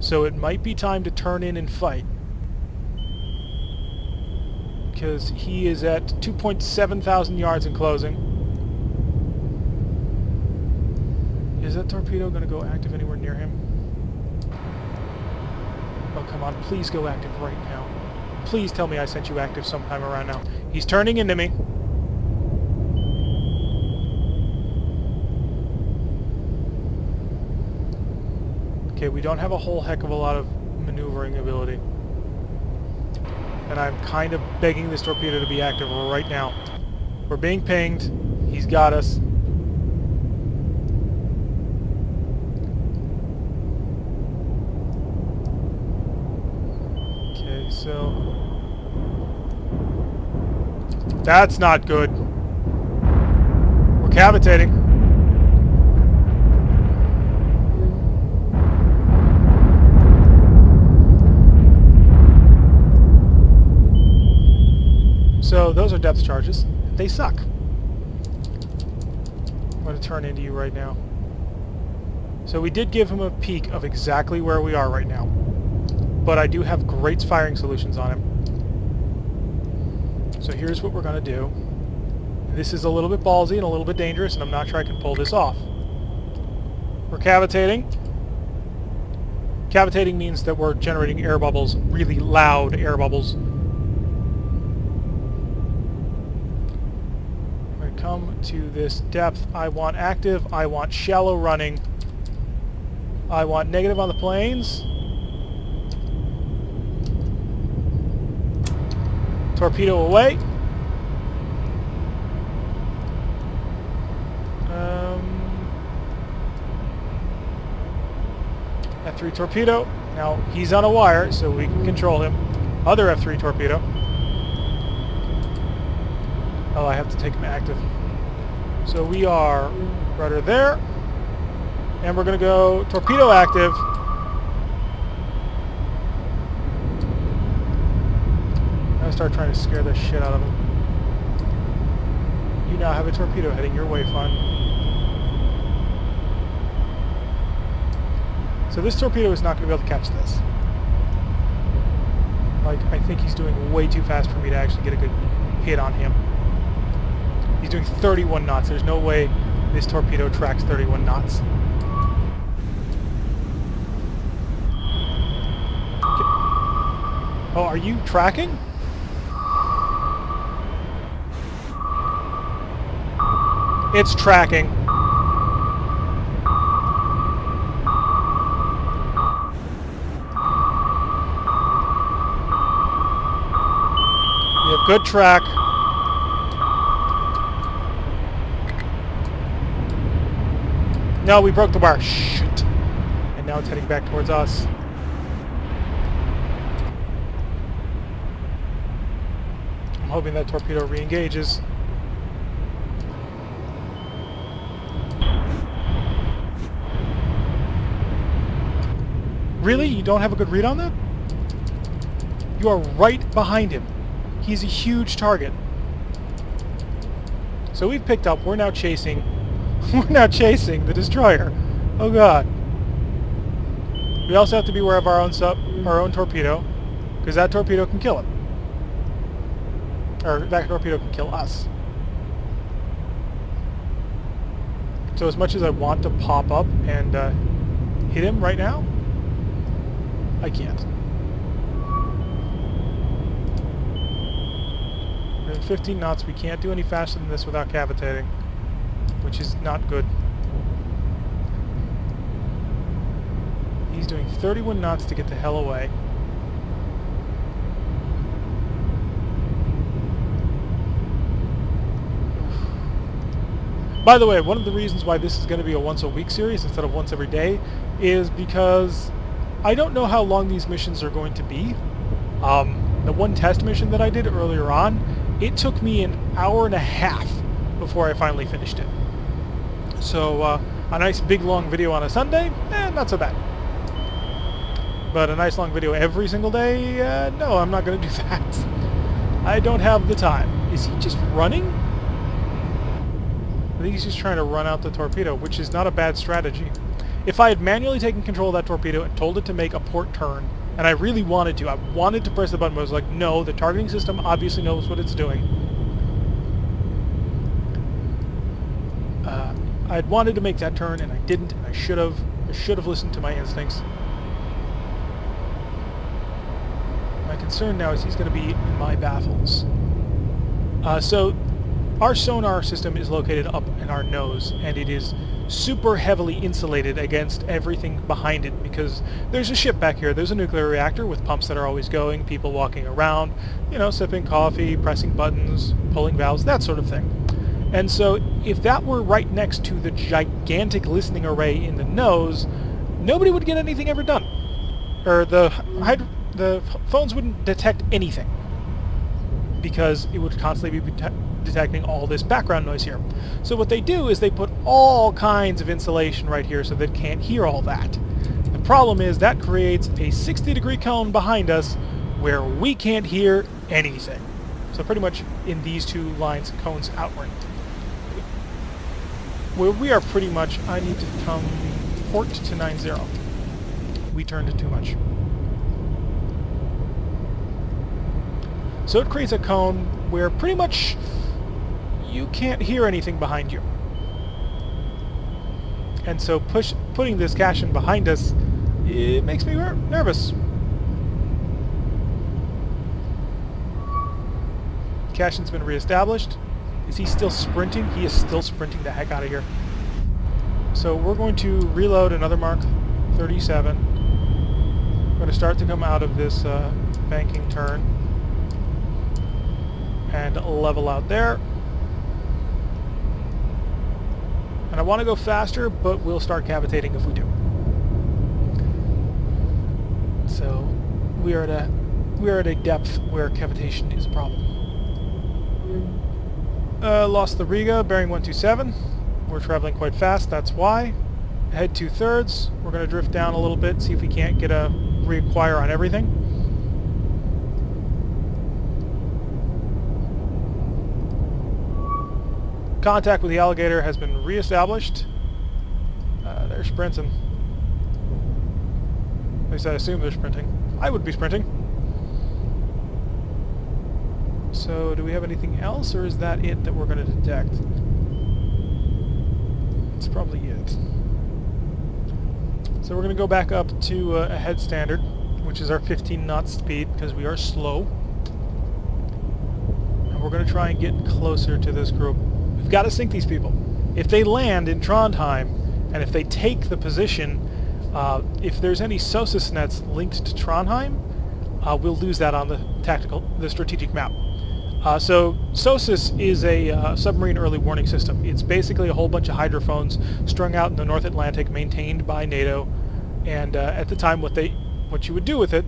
So it might be time to turn in and fight. Because he is at 2.7 thousand yards in closing. Is that torpedo going to go active anywhere near him? Oh, come on. Please go active right now. Please tell me I sent you active sometime around now. He's turning into me. Okay, we don't have a whole heck of a lot of maneuvering ability. And I'm kind of begging this torpedo to be active right now. We're being pinged. He's got us. So that's not good. We're cavitating. So those are depth charges. They suck. I'm going to turn into you right now. So we did give him a peek of exactly where we are right now. But I do have great firing solutions on him. So here's what we're going to do. This is a little bit ballsy and a little bit dangerous, and I'm not sure I can pull this off. We're cavitating. Cavitating means that we're generating air bubbles, really loud air bubbles. I'm going to come to this depth. I want active. I want shallow running. I want negative on the planes. Torpedo away. F3 torpedo. Now, he's on a wire, so we can control him. Other F3 torpedo. Oh, I have to take him active. So we are rudder there. And we're going to go torpedo active. I'm going to start trying to scare the shit out of him. You now have a torpedo heading your way, Fun. So this torpedo is not going to be able to catch this. Like, I think he's doing way too fast for me to actually get a good hit on him. He's doing 31 knots. There's no way this torpedo tracks 31 knots. Oh, are you tracking? It's tracking. We have good track. No, we broke the wire. Shit. And now it's heading back towards us. I'm hoping that torpedo re-engages. Really? You don't have a good read on that? You are right behind him. He's a huge target. So we've picked up, we're now chasing the destroyer. Oh god. We also have to be aware of our own torpedo, because that torpedo can kill him. Or that torpedo can kill us. So as much as I want to pop up and hit him right now, I can't. We're in 15 knots. We can't do any faster than this without cavitating, which is not good. He's doing 31 knots to get the hell away. By the way, one of the reasons why this is going to be a once-a-week series instead of once every day is because I don't know how long these missions are going to be. The one test mission that I did earlier on, it took me an hour and a half before I finally finished it. So a nice big long video on a Sunday, not so bad. But a nice long video every single day, no, I'm not going to do that. I don't have the time. Is he just running? I think he's just trying to run out the torpedo, which is not a bad strategy. If I had manually taken control of that torpedo and told it to make a port turn, and I really wanted to, I wanted to press the button, but I was like, no, the targeting system obviously knows what it's doing. I'd wanted to make that turn, and I didn't, and I should have listened to my instincts. My concern now is he's going to be in my baffles. So our sonar system is located up in our nose, and it is super heavily insulated against everything behind it because there's a ship back here. There's a nuclear reactor with pumps that are always going, people walking around, you know, sipping coffee, pressing buttons, pulling valves, that sort of thing. And so if that were right next to the gigantic listening array in the nose, nobody would get anything ever done. Or the phones wouldn't detect anything because it would constantly be detecting all this background noise here. So what they do is they put all kinds of insulation right here so that it can't hear all that. The problem is that creates a 60-degree cone behind us where we can't hear anything. So pretty much in these two lines, cones outward. Where we are pretty much, I need to come port to 90. We turned it too much. So it creates a cone where pretty much you can't hear anything behind you. And so putting this Cashin behind us, it makes me nervous. Cashin's been reestablished. Is he still sprinting? He is still sprinting the heck out of here. So we're going to reload another Mark 37. We're going to start to come out of this banking turn and level out there. And I want to go faster, but we'll start cavitating if we do. So we are at a depth where cavitation is a problem. Lost the Riga, bearing 127. We're traveling quite fast, that's why. Head 2/3. We're going to drift down a little bit, see if we can't get a reacquire on everything. Contact with the Alligator has been re-established. They're sprinting. At least I assume they're sprinting. I would be sprinting. So, do we have anything else, or is that it that we're going to detect? It's probably it. So we're going to go back up to a head standard, which is our 15 knot speed, because we are slow. And we're going to try and get closer to this group. We've got to sink these people. If they land in Trondheim, and if they take the position, if there's any SOSUS nets linked to Trondheim, we'll lose that on the strategic map. So SOSUS is a submarine early warning system. It's basically a whole bunch of hydrophones strung out in the North Atlantic, maintained by NATO. And at the time, what you would do with it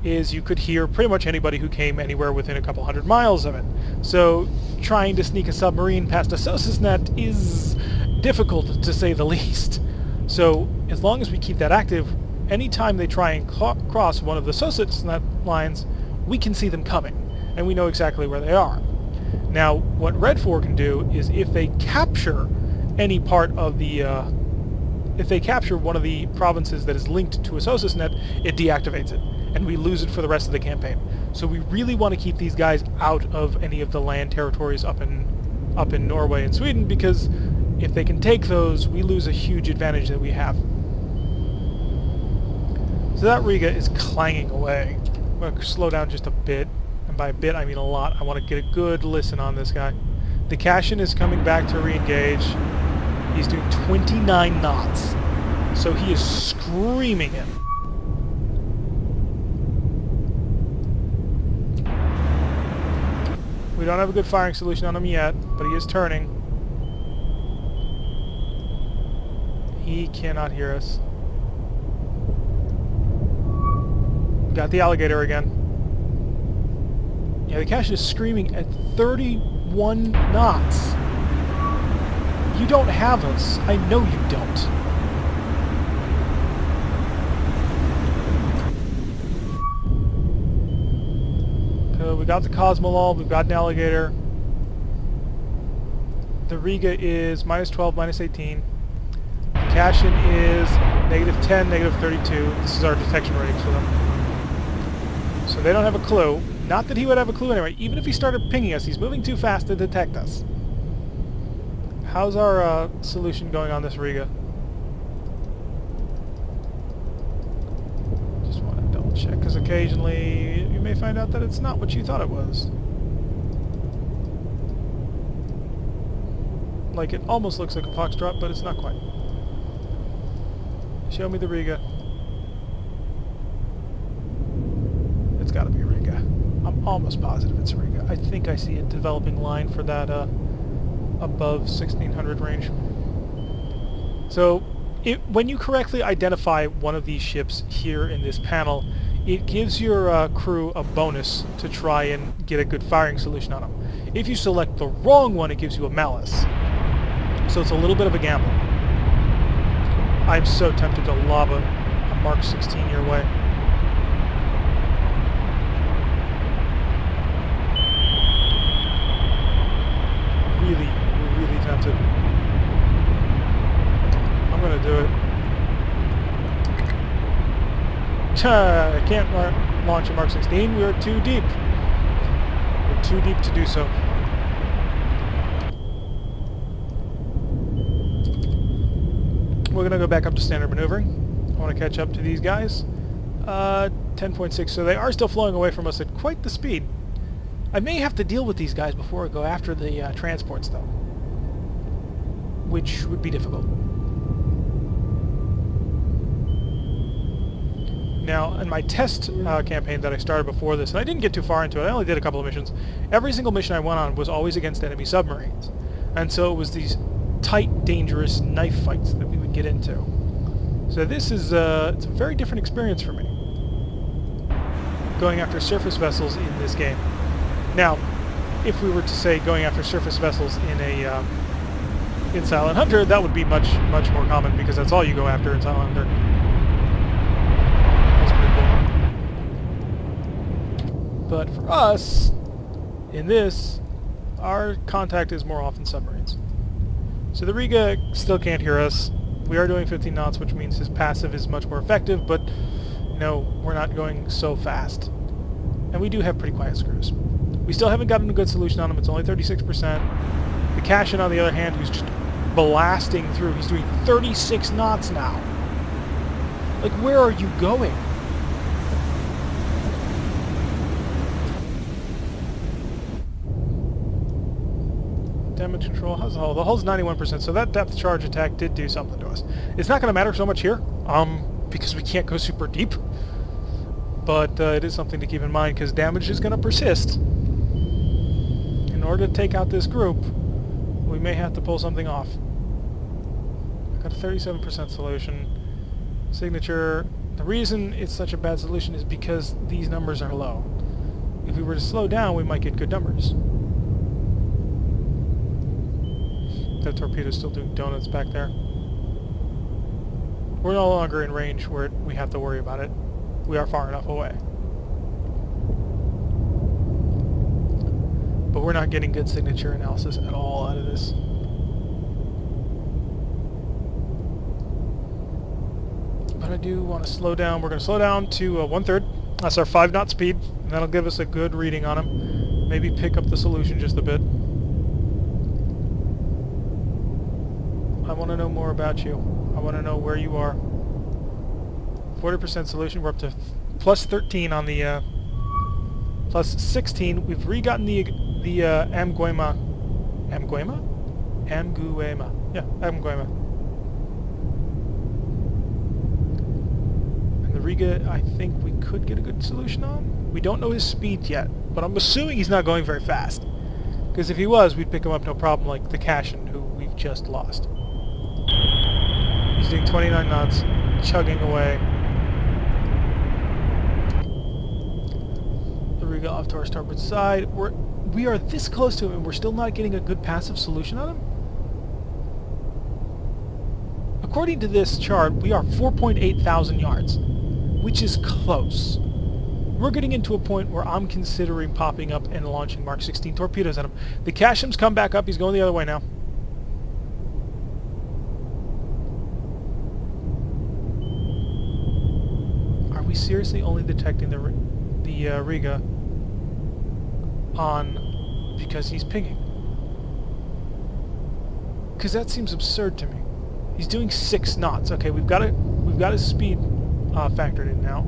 is you could hear pretty much anybody who came anywhere within a couple hundred miles of it. So trying to sneak a submarine past a SOSUS net is difficult, to say the least. So as long as we keep that active, anytime they try and cross one of the SOSUS net lines, we can see them coming, and we know exactly where they are. Now, what Red 4 can do is if they capture any part of the if they capture one of the provinces that is linked to a SOSUS net, it deactivates it, and we lose it for the rest of the campaign. So we really want to keep these guys out of any of the land territories up in Norway and Sweden, because if they can take those, we lose a huge advantage that we have. So that Riga is clanging away. I'm going to slow down just a bit, and by a bit I mean a lot. I want to get a good listen on this guy. The Cashin is coming back to re-engage. He's doing 29 knots, so he is screaming it. We don't have a good firing solution on him yet, but he is turning. He cannot hear us. Got the Alligator again. Yeah, the Cashin is screaming at 31 knots. You don't have us. I know you don't. We got the Cosmolol, we've got an Alligator. The Riga is -12, -18. The Cashin is -10, -32. This is our detection ratings for them. So they don't have a clue. Not that he would have a clue anyway. Even if he started pinging us, he's moving too fast to detect us. How's our solution going on this Riga? Just want to double check, because occasionally you may find out that it's not what you thought it was. Like, it almost looks like a foxtrot, but it's not quite. Show me the Riga. It's got to be Riga. I'm almost positive it's Riga. I think I see a developing line for that above 1600 range. So when you correctly identify one of these ships here in this panel, it gives your crew a bonus to try and get a good firing solution on them. If you select the wrong one, it gives you a malus. So it's a little bit of a gamble. I'm so tempted to lob a Mark 16 your way. Really tempted. I'm gonna do it. I can't launch a Mark 16. We're too deep. We're too deep to do so. We're gonna go back up to standard maneuvering. I want to catch up to these guys. 10.6, so they are still flowing away from us at quite the speed. I may have to deal with these guys before I go after the transports, though, which would be difficult. Now, in my test campaign that I started before this, and I didn't get too far into it, I only did a couple of missions, every single mission I went on was always against enemy submarines. And so it was these tight, dangerous knife fights that we would get into. So this is it's a very different experience for me, going after surface vessels in this game. Now, if we were to say going after surface vessels in a in Silent Hunter, that would be much more common because that's all you go after in Silent Hunter. That's pretty cool. But for us, in this, our contact is more often submarines. So the Riga still can't hear us. We are doing 15 knots, which means his passive is much more effective, but you know, we're not going so fast. And we do have pretty quiet screws. We still haven't gotten a good solution on him. It's only 36%. The Cashin, on the other hand, who's just blasting through. He's doing 36 knots now. Like, where are you going? Damage control. How's the hull? The hull's 91%, so that depth charge attack did do something to us. It's not going to matter so much here, because we can't go super deep. But it is something to keep in mind, because damage is going to persist. In order to take out this group, we may have to pull something off. I got a 37% solution. Signature. The reason it's such a bad solution is because these numbers are low. If we were to slow down, we might get good numbers. That torpedo's still doing donuts back there. We're no longer in range where we have to worry about it. We are far enough away. But we're not getting good signature analysis at all out of this. But I do want to slow down. We're going to slow down to 1/3. That's our 5 knot speed. And that'll give us a good reading on him. Maybe pick up the solution just a bit. I want to know more about you. I want to know where you are. 40% solution. We're up to plus 13 on the plus 16. We've re-gotten the Amguema. Amguema? Amguema. Yeah, Amguema. And the Riga, I think we could get a good solution on. We don't know his speed yet, but I'm assuming he's not going very fast. Because if he was, we'd pick him up no problem, like the Cashin, who we've just lost. He's doing 29 knots, chugging away. The Riga off to our starboard side. We are this close to him, and we're still not getting a good passive solution on him? According to this chart, we are 4.8 thousand yards, which is close. We're getting into a point where I'm considering popping up and launching Mark 16 torpedoes at him. The Cashin's come back up. He's going the other way now. Are we seriously only detecting the Riga on because he's pinging? Because that seems absurd to me. He's doing 6 knots. Okay, we've got his speed factored in now.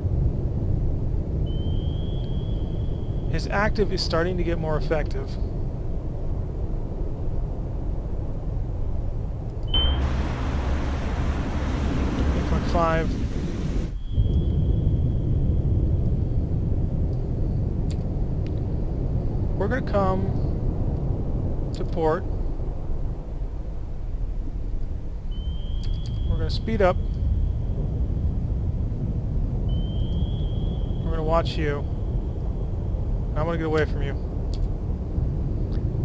His active is starting to get more effective. 8.5. We're going to come to port. We're going to speed up. We're going to watch you. I want to get away from you.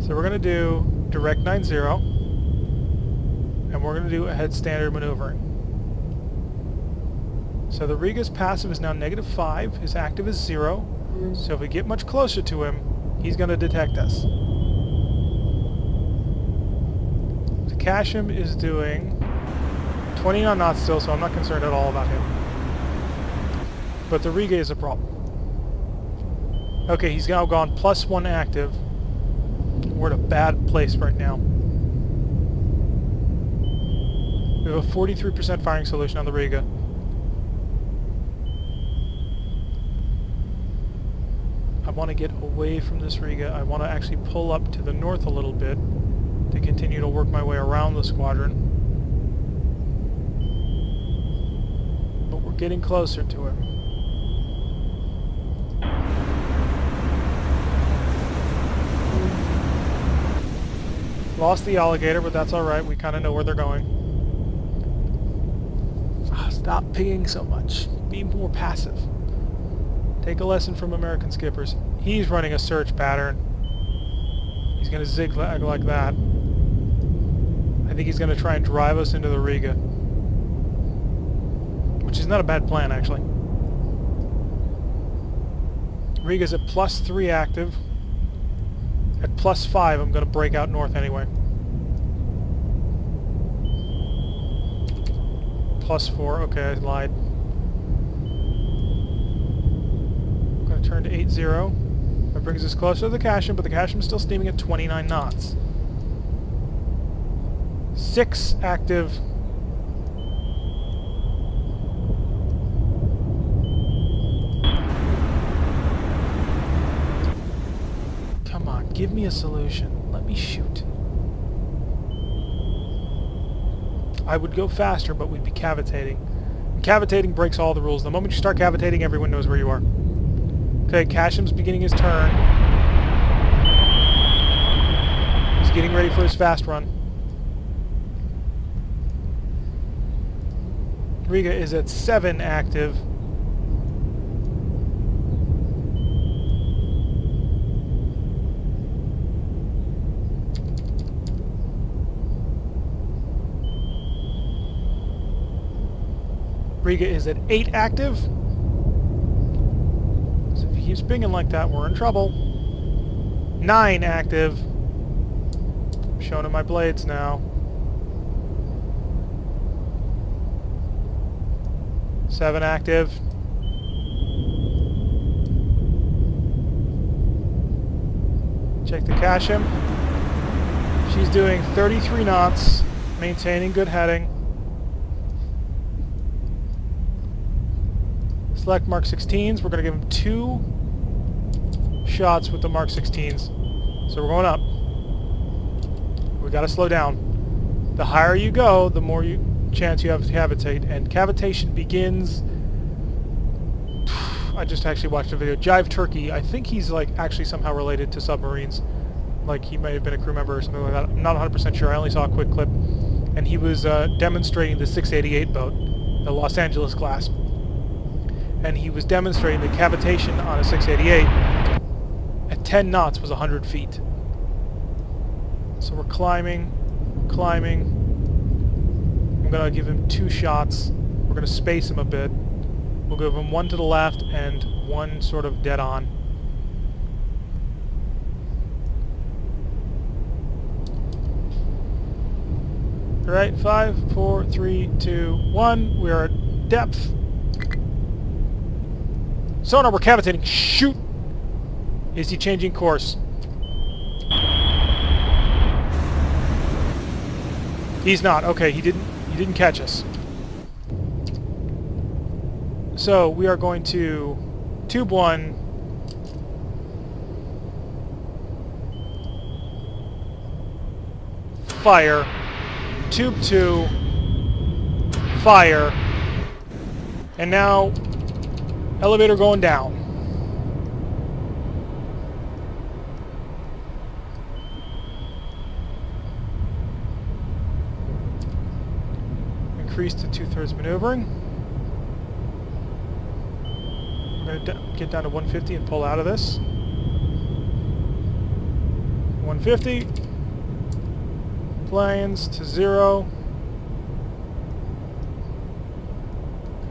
So we're going to do direct 90, and we're going to do a head standard maneuvering. So the Riga's passive is now -5, his active is 0, so if we get much closer to him, he's going to detect us. The Cashin is doing 29 knots still, so I'm not concerned at all about him. But the Riga is a problem. Okay, he's now gone +1 active. We're in a bad place right now. We have a 43% firing solution on the Riga. I want to get away from this Riga. I want to actually pull up to the north a little bit to continue to work my way around the squadron. But we're getting closer to him. Lost the alligator, but that's alright. We kind of know where they're going. Stop pinging so much. Be more passive. Take a lesson from American skippers. He's running a search pattern. He's going to zigzag like that. I think he's going to try and drive us into the Riga. Which is not a bad plan, actually. Riga's at +3 active. At +5, I'm going to break out north anyway. +4, okay, I lied. I'm going to turn to 8-0. That brings us closer to the Casham, but the Casham's still steaming at 29 knots. 6 active. Come on, give me a solution. Let me shoot. I would go faster, but we'd be cavitating. And cavitating breaks all the rules. The moment you start cavitating, everyone knows where you are. Okay, Casham's beginning his turn. He's getting ready for his fast run. Riga is at 7 active. Riga is at 8 active. So if he keeps pinging like that, we're in trouble. 9 active. I'm showing him my blades now. 7 active. Check the Casham. She's doing 33 knots, maintaining good heading. Select Mark 16s. We're going to give him 2 shots with the Mark 16s. So we're going up. We got to slow down. The higher you go, the more chance you have to cavitate. And cavitation begins... I just actually watched a video. Jive Turkey. I think he's like actually somehow related to submarines. Like he might have been a crew member or something like that. I'm not 100% sure. I only saw a quick clip. And he was demonstrating the 688 boat, the Los Angeles class. And he was demonstrating the cavitation on a 688 at 10 knots was 100 feet. So we're climbing. I'm going to give him 2 shots. We're going to space him a bit. We'll give him 1 to the left and 1 sort of dead on. Alright, 5, 4, 3, 2, 1. We are at depth. Sonar, we're cavitating. Shoot! Is he changing course? He's not. Okay, he didn't catch us. So we are going to tube 1. Fire. Tube 2. Fire. And now elevator going down. Increase to 2/3 maneuvering. We're going to get down to 150 and pull out of this. 150. Planes to 0.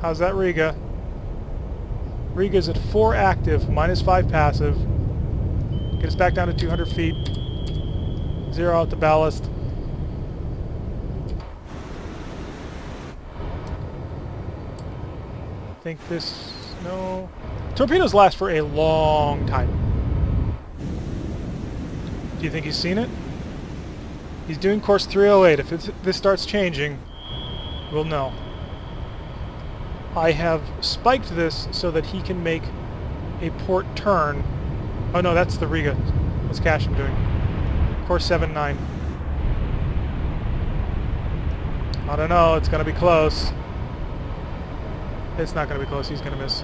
How's that Riga? Riga's at 4 active, -5 passive. Get us back down to 200 feet. 0 out the ballast. I think this... no... Torpedoes last for a long time. Do you think he's seen it? He's doing course 308. If this starts changing, we'll know. I have spiked this so that he can make a port turn. Oh no, that's the Riga. What's Casham doing? Course 79. I don't know, it's gonna be close. It's not gonna be close, he's gonna miss.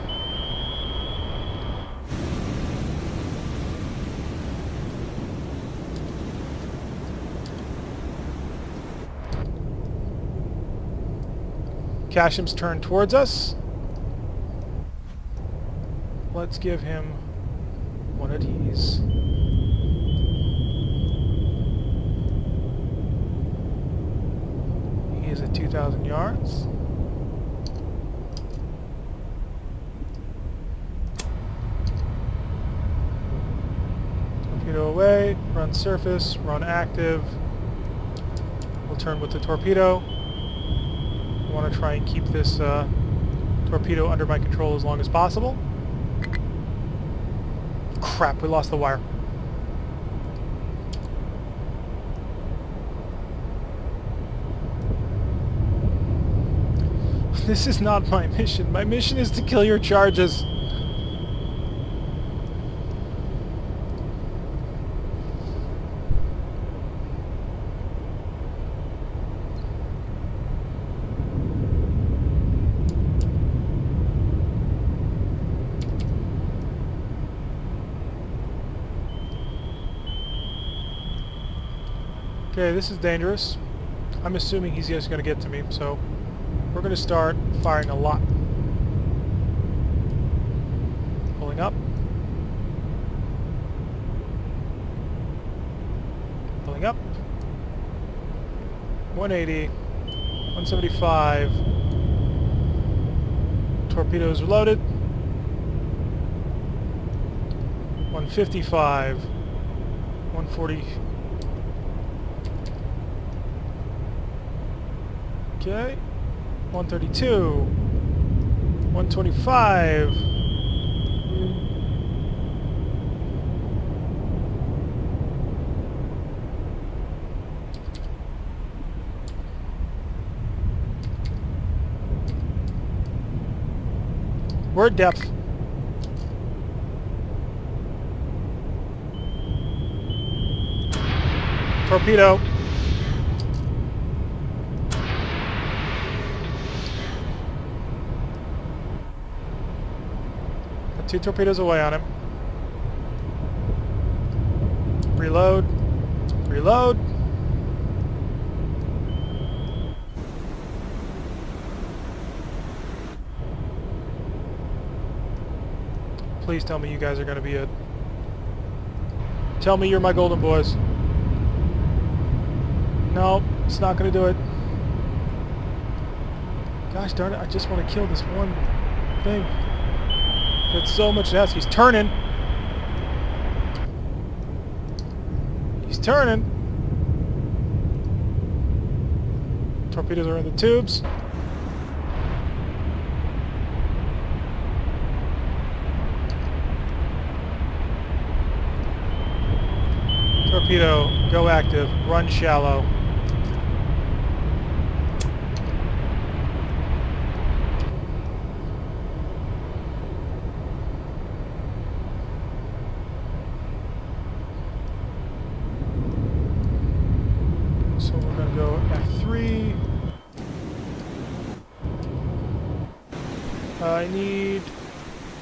Casham's turned towards us. Let's give him one of these. is at 2,000 yards. Torpedo away, run surface, run active. We'll turn with the torpedo. I want to try and keep this torpedo under my control as long as possible. Crap, we lost the wire. This is not my mission. My mission is to kill your charges. Okay, this is dangerous. I'm assuming he's just going to get to me, so we're going to start firing a lot. Pulling up. Pulling up. 180. 175. Torpedoes reloaded. 155. 140. Okay. 132. 125. We're at depth. Torpedo. Got 2 torpedoes away on him. Reload. Reload. Please tell me you guys are going to be it. Tell me you're my golden boys. No, it's not going to do it. Gosh darn it, I just want to kill this one thing. It's so much less. He's turning. He's turning. Torpedoes are in the tubes. Torpedo, go active, run shallow. So we're going to go F3. I need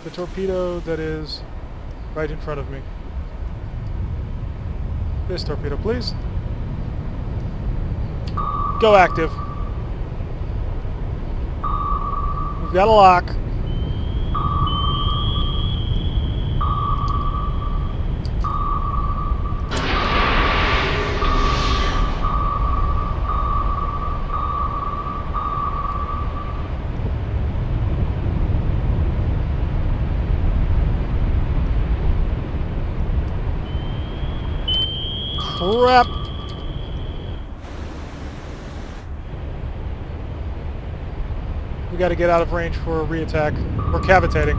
the torpedo that is right in front of me. This torpedo, please. Go active. We've got a lock. Crap! We got to get out of range for a re-attack. We're cavitating.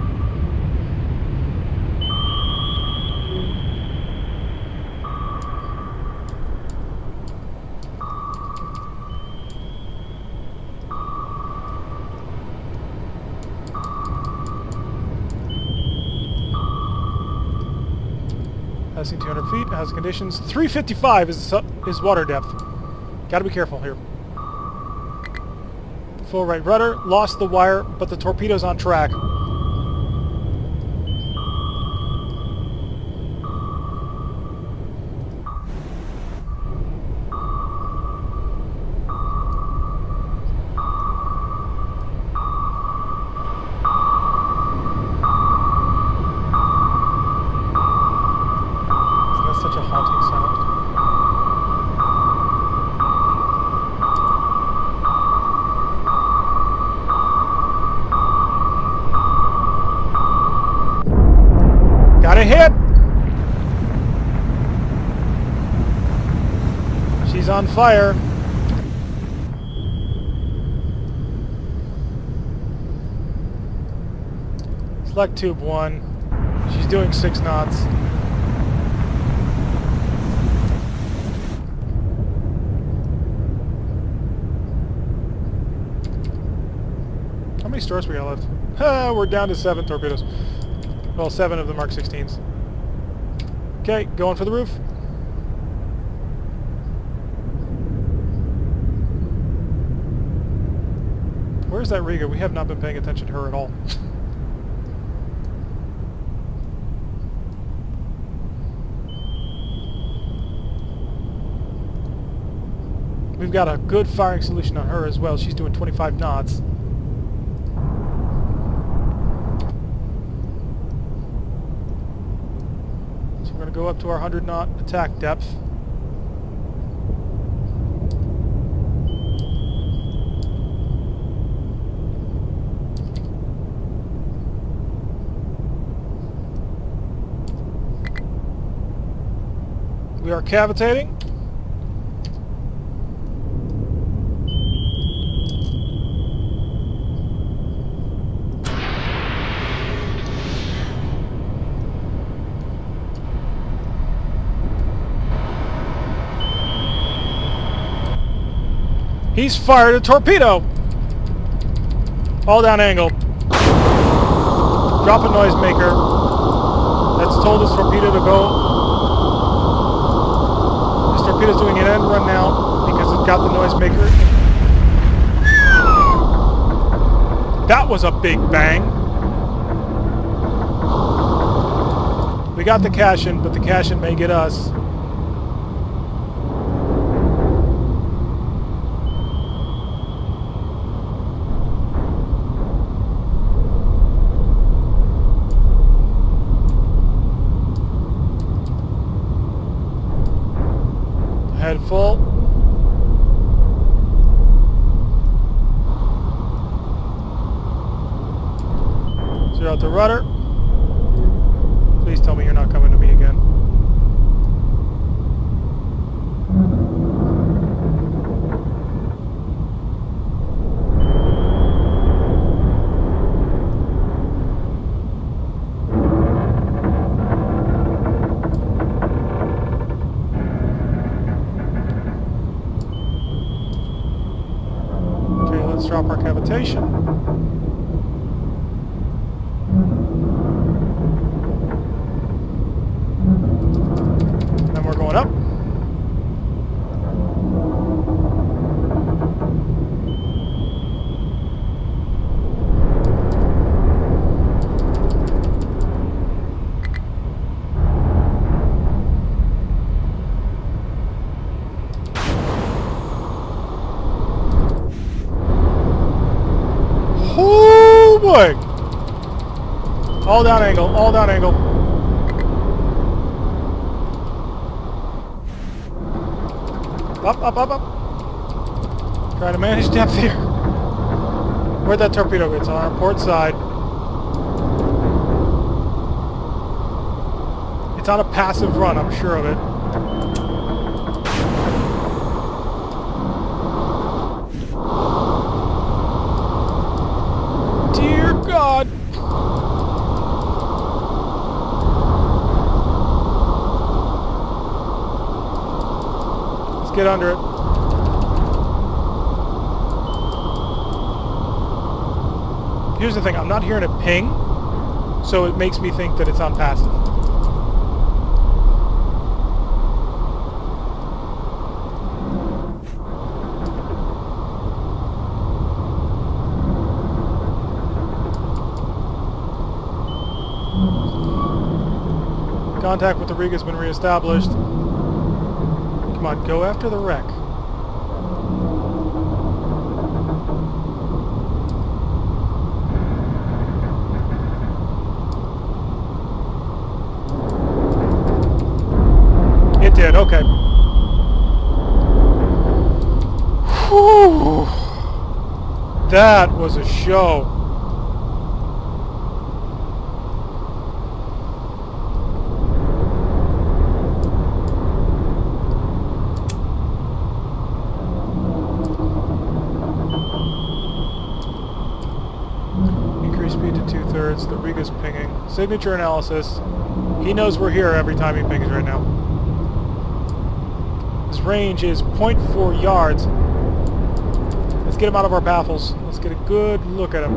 Passing 200 feet, has conditions. 355 is water depth. Gotta be careful here. Full right rudder, lost the wire, but the torpedo's on track. Such a haunting sound. a hit! She's on fire. Select tube 1. She's doing 6 knots. How many stores we got left? We're down to 7 torpedoes. Well, 7 of the Mark 16s. Okay, going for the roof. Where's that Riga? We have not been paying attention to her at all. We've got a good firing solution on her as well. She's doing 25 knots. So we're going to go up to our 100 knot attack depth. We are cavitating. He's fired a torpedo! All down angle. Drop a noisemaker. That's told this torpedo to go. This torpedo's doing an end run now because it got the noisemaker. That was a big bang. We got the cash-in, but the cash-in may get us. Head full. Zero out the rudder. Please tell me you're not coming to me again. Drop our cavitation. Then we're going up. Oh boy! All down angle, all down angle. Up, up, up, up. Trying to manage depth here. Where'd that torpedo go? It's on our port side. It's on a passive run, I'm sure of it. Dear God! Let's get under it. Here's the thing, I'm not hearing a ping, so it makes me think that it's on passive. Contact with the Riga has been reestablished. Come on, go after the wreck. It did, okay. Whew. That was a show. 2/3. The rig is pinging. Signature analysis. He knows we're here every time he pings right now. His range is 0.4 yards. Let's get him out of our baffles. Let's get a good look at him.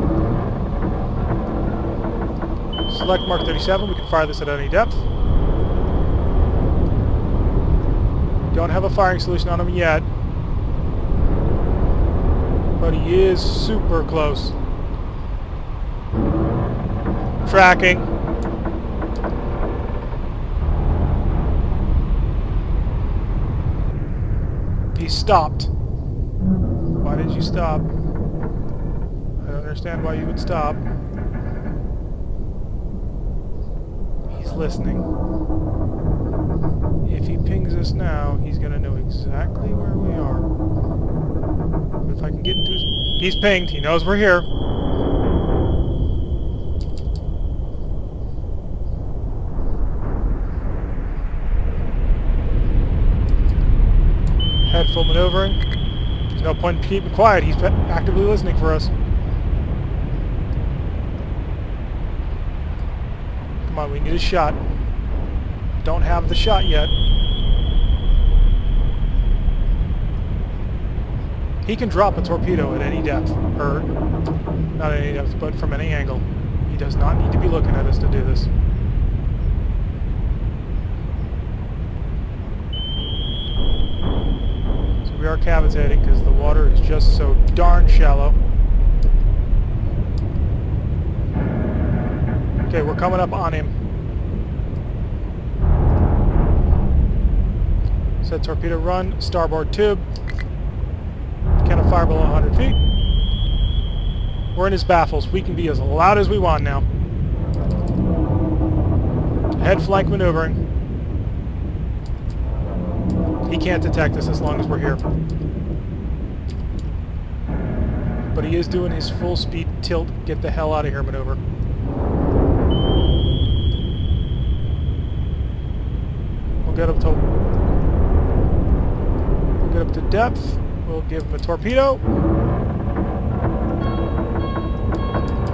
Select Mark 37. We can fire this at any depth. Don't have a firing solution on him yet. But he is super close. Tracking. He stopped. Why did you stop? I don't understand why you would stop. He's listening. If he pings us now, he's gonna know exactly where we are. But if I can get into his... He's pinged. He knows we're here. Head full maneuvering. There's no point in keeping quiet. He's actively listening for us. Come on, we need a shot. Don't have the shot yet. He can drop a torpedo at any depth. Or, not at any depth, but from any angle. He does not need to be looking at us to do this. So we are cavitating because the water is just so darn shallow. Okay, we're coming up on him. Set torpedo run, starboard tube. Can't fire below 100 feet. We're in his baffles. We can be as loud as we want now. Head flank maneuvering. He can't detect us as long as we're here. But he is doing his full speed tilt, get the hell out of here maneuver. We'll get up to depth. We'll give him a torpedo.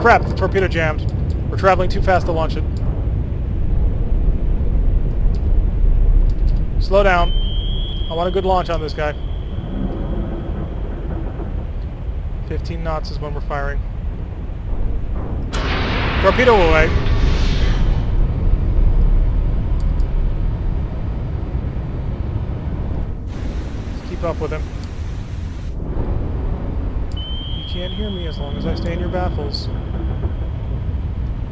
Crap, the torpedo jammed. We're traveling too fast to launch it. Slow down. I want a good launch on this guy. 15 knots is when we're firing. Torpedo away. Let's keep up with him. You can't hear me as long as I stay in your baffles.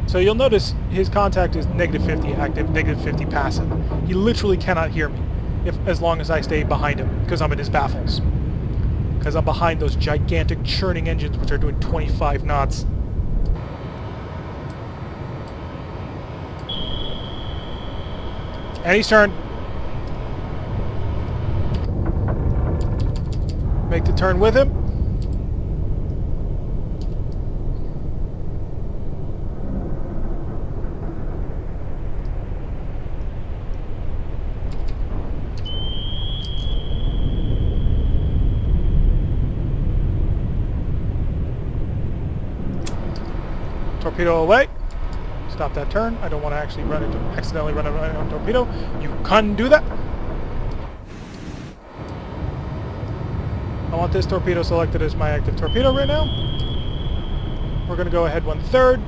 So you'll notice his contact is -50 active, -50 passive. He literally cannot hear me as long as I stay behind him, because I'm in his baffles. Because I'm behind those gigantic churning engines which are doing 25 knots. And he's turned. Make the turn with him. Torpedo away. Stop that turn. I don't want to actually accidentally run into a torpedo. You can do that. I want this torpedo selected as my active torpedo right now. We're going to go ahead 1/3.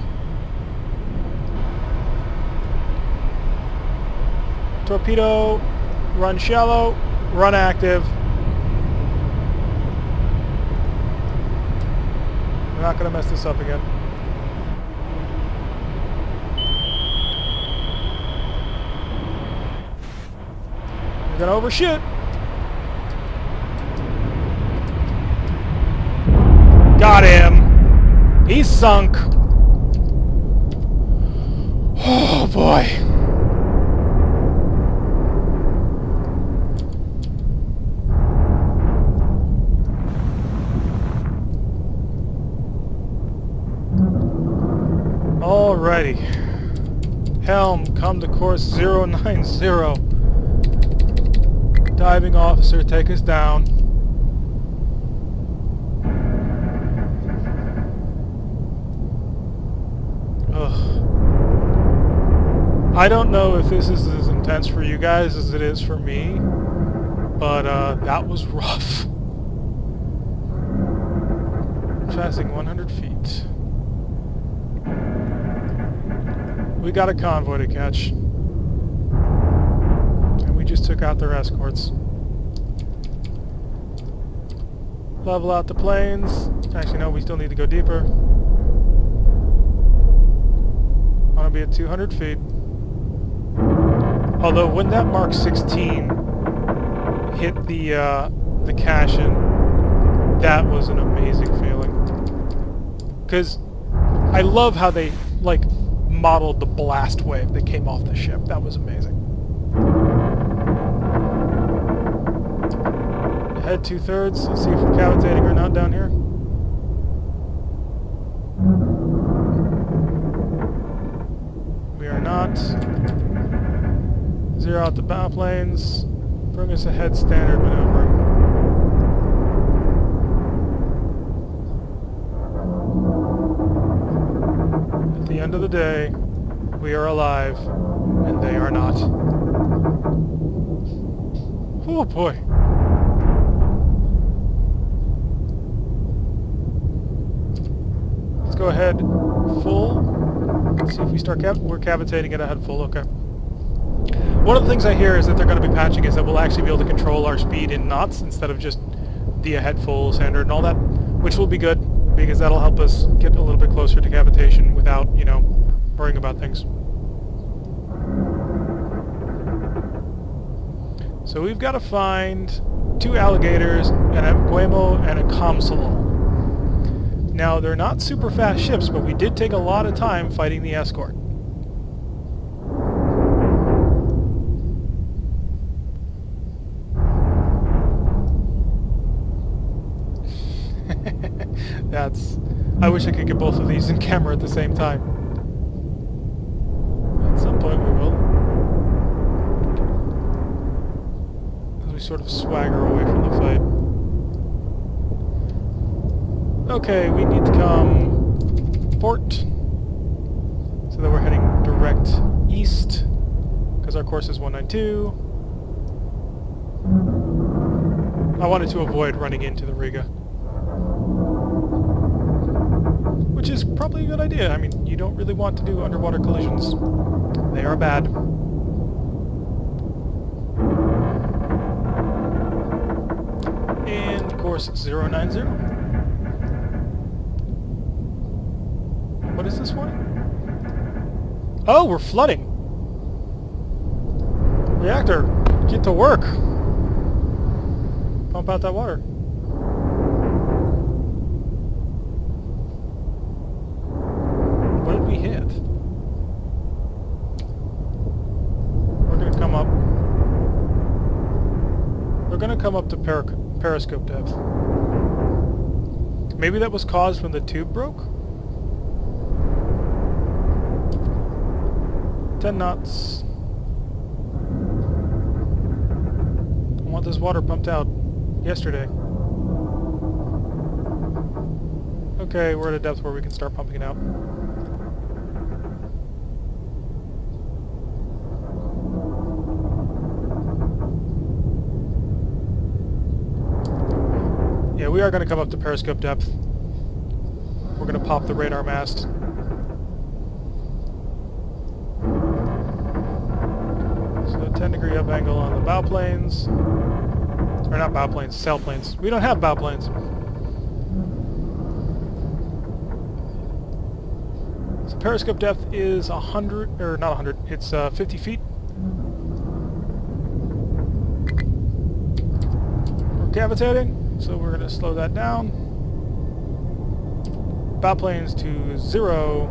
Torpedo, run shallow, run active. We're not going to mess this up again. We're going to overshoot. Got him. He's sunk. Oh boy. Alrighty. Helm, come to course 090. Diving officer, take us down. Ugh. I don't know if this is as intense for you guys as it is for me, but that was rough. Passing 100 feet. We got a convoy to catch. And we just took out their escorts. Level out the planes. Actually, no, we still need to go deeper. I want to be at 200 feet. Although, when that Mark 16 hit the cash-in, that was an amazing feeling. Because I love how they, like, modeled the blast wave that came off the ship. That was amazing. Head 2/3. Let's see if we're cavitating or not down here. We are not. Zero out the bow planes. Bring us ahead standard maneuvering. At the end of the day, we are alive, and they are not. Oh boy. Let's go ahead full. Let's see if we start we're cavitating at a head full, okay. One of the things I hear is that they're going to be patching is that we'll actually be able to control our speed in knots instead of just the ahead full standard and all that, which will be good because that'll help us get a little bit closer to cavitation without, you know, worrying about things. So we've got to find 2 alligators, an Aweigh and a Commies. Now, they're not super fast ships, but we did take a lot of time fighting the escort. I wish I could get both of these in camera at the same time. At some point we will. As we sort of swagger away from the fight. Okay, we need to come port. So that we're heading direct east. Because our course is 192. I wanted to avoid running into the Riga. Which is probably a good idea. I mean, you don't really want to do underwater collisions. They are bad. And course 090. What is this one? Oh, we're flooding. Reactor, get to work. Pump out that water. We hit. We're going to come up. We're going to come up to periscope depth. Maybe that was caused when the tube broke? 10 knots. I want this water pumped out yesterday. Okay, we're at a depth where we can start pumping it out. Yeah, we are going to come up to periscope depth. We're going to pop the radar mast. So 10-degree up angle on the bow planes. Or not bow planes, sail planes. We don't have bow planes. So periscope depth is 100, or not 100, it's 50 feet. We're cavitating. So we're going to slow that down. Bow planes to 0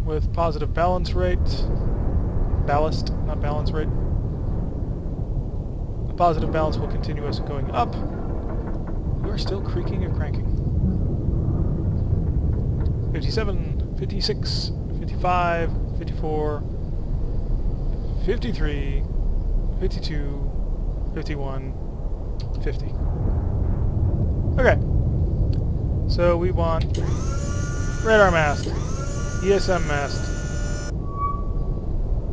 with positive balance rate. Ballast, not balance rate. The positive balance will continue us going up. We're still creaking and cranking. 57, 56, 55, 54, 53, 52, 51, 50. Okay. So we want radar mast, ESM mast,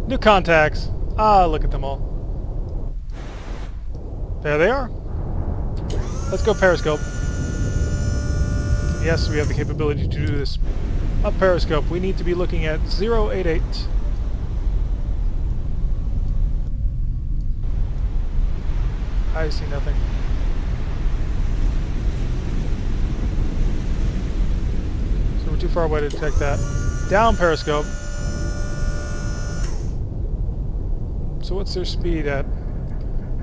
new contacts. Ah, look at them all. There they are. Let's go periscope. Yes, we have the capability to do this. Up periscope, we need to be looking at 088. I see nothing. So we're too far away to detect that. Down periscope. So what's their speed at?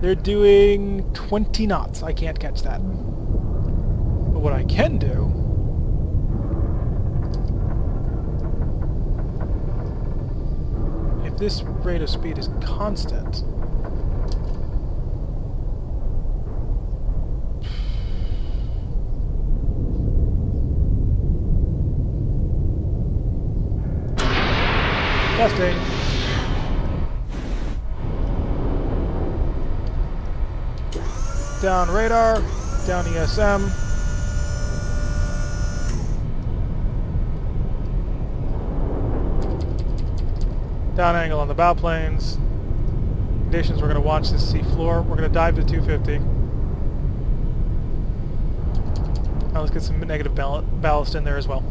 They're doing 20 knots. I can't catch that. But what I can do... if this rate of speed is constant... testing. Down radar, down ESM. Down angle on the bow planes. Conditions, we're going to watch this sea floor. We're going to dive to 250. Now let's get some negative ballast in there as well.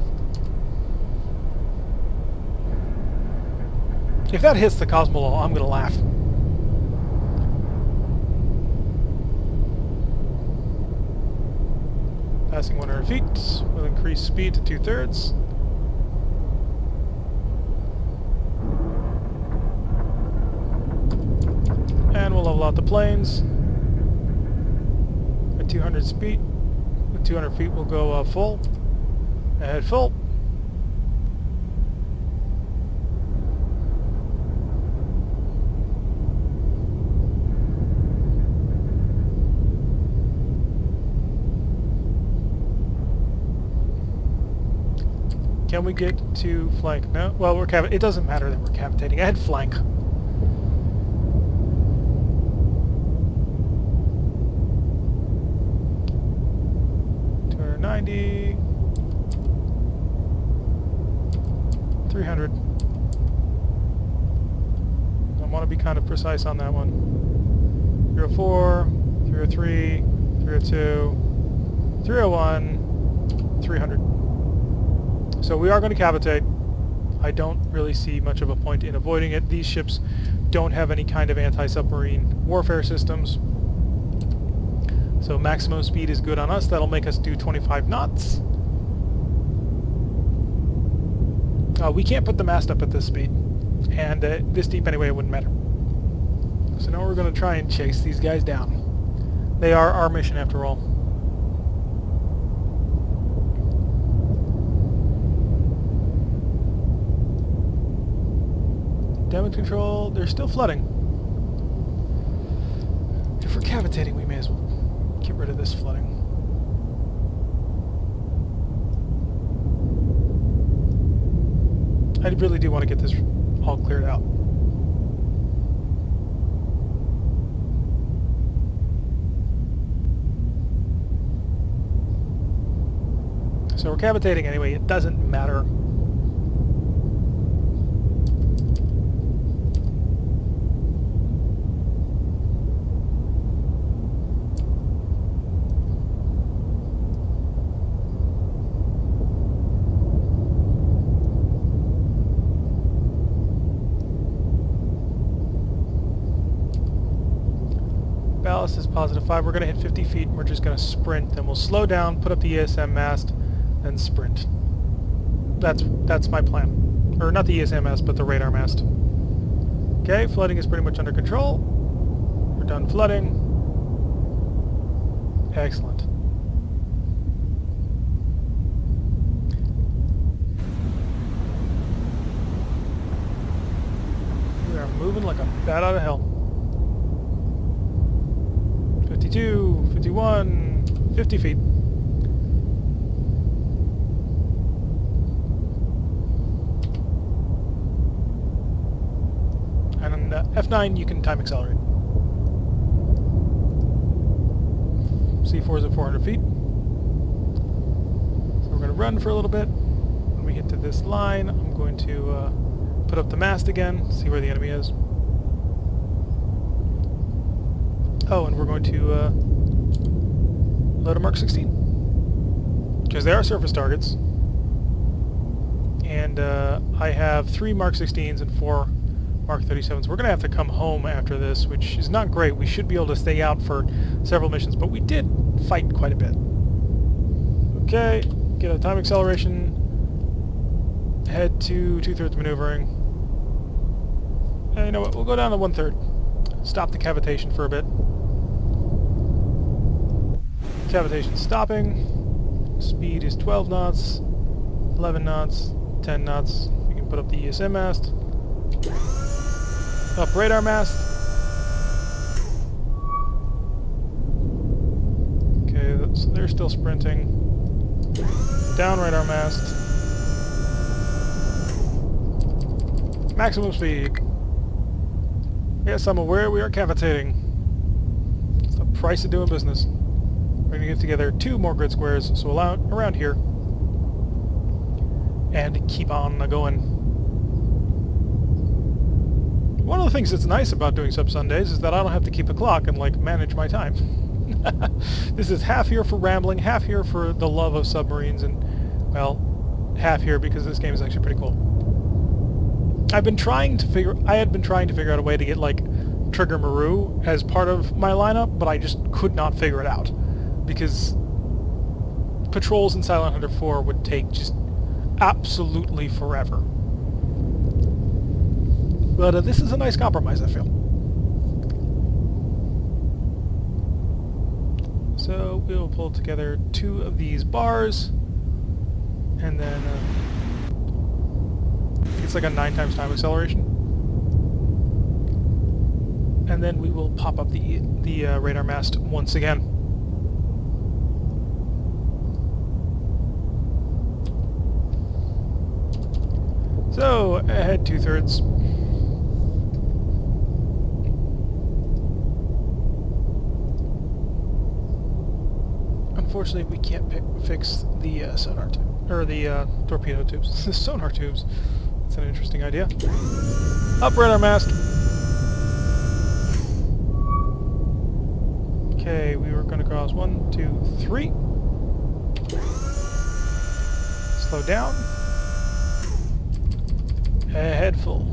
If that hits the Cosmolol, I'm going to laugh. Passing 100 feet. We'll increase speed to 2/3. And we'll level out the planes. At 200 speed. At 200 feet we'll go full. Ahead full. Can we get to flank? No? Well, it doesn't matter that we're cavitating. Ahead flank. 290. 300. I want to be kind of precise on that one. 304, 303, 302, 301, 300. So we are going to cavitate. I don't really see much of a point in avoiding it. These ships don't have any kind of anti-submarine warfare systems. So maximum speed is good on us. That'll make us do 25 knots. We can't put the mast up at this speed. And this deep anyway, it wouldn't matter. So now we're going to try and chase these guys down. They are our mission after all. Damage control, they're still flooding. If we're cavitating, we may as well get rid of this flooding. I really do want to get this all cleared out. So we're cavitating anyway, it doesn't matter. Ballast is +5. We're going to hit 50 feet and we're just going to sprint. Then we'll slow down, put up the ESM mast, then sprint. That's my plan. Or not the ESM mast, but the radar mast. Okay, flooding is pretty much under control. We're done flooding. Excellent. We are moving like a bat out of hell. 52, 51, 50 feet. And on F9 you can time accelerate. C4 is at 400 feet. run for a little bit. When we get to this line, I'm going to put up the mast again, see where the enemy is. Oh, and we're going to load a Mark 16. Because they are surface targets. And I have 3 Mark 16s and 4 Mark 37s. We're going to have to come home after this, which is not great. We should be able to stay out for several missions, but we did fight quite a bit. Okay, get a time acceleration. Head to 2/3 maneuvering. And you know what, we'll go down to 1/3. Stop the cavitation for a bit. Cavitation stopping. Speed is 12 knots, 11 knots, 10 knots. We can put up the ESM mast. Up radar mast. Okay, so they're still sprinting. Down radar mast. Maximum speed. Yes, I'm aware we are cavitating. It's the price of doing business. We're going to get together 2 more grid squares, so around here. And keep on going. One of the things that's nice about doing Sub Sundays is that I don't have to keep a clock and, like, manage my time. This is half here for rambling, half here for the love of submarines, and, well, half here because this game is actually pretty cool. I had been trying to figure out a way to get, like, Trigger Maru as part of my lineup, but I just could not figure it out. Because patrols in Silent Hunter 4 would take just absolutely forever. But this is a nice compromise, I feel. So we'll pull together 2 of these bars, and then it's like a 9 times time acceleration. And then we will pop up the radar mast once again. So ahead 2/3. Unfortunately, we can't fix the sonar or the torpedo tubes. The sonar tubes. That's an interesting idea. Up radar mast. Okay, we were going to cross 1, 2, 3. Slow down. Head full.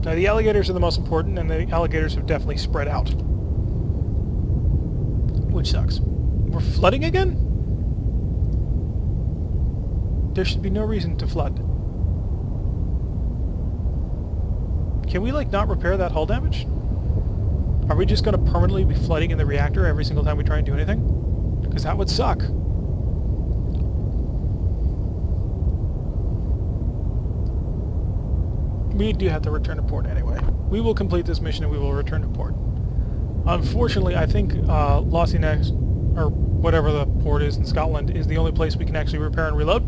Now the alligators are the most important, and the alligators have definitely spread out. Which sucks. We're flooding again? There should be no reason to flood. Can we, like, not repair that hull damage? Are we just going to permanently be flooding in the reactor every single time we try and do anything? Because that would suck. We do have to return to port anyway. We will complete this mission and we will return to port. Unfortunately, I think Lossinex, or whatever the port is in Scotland, is the only place we can actually repair and reload.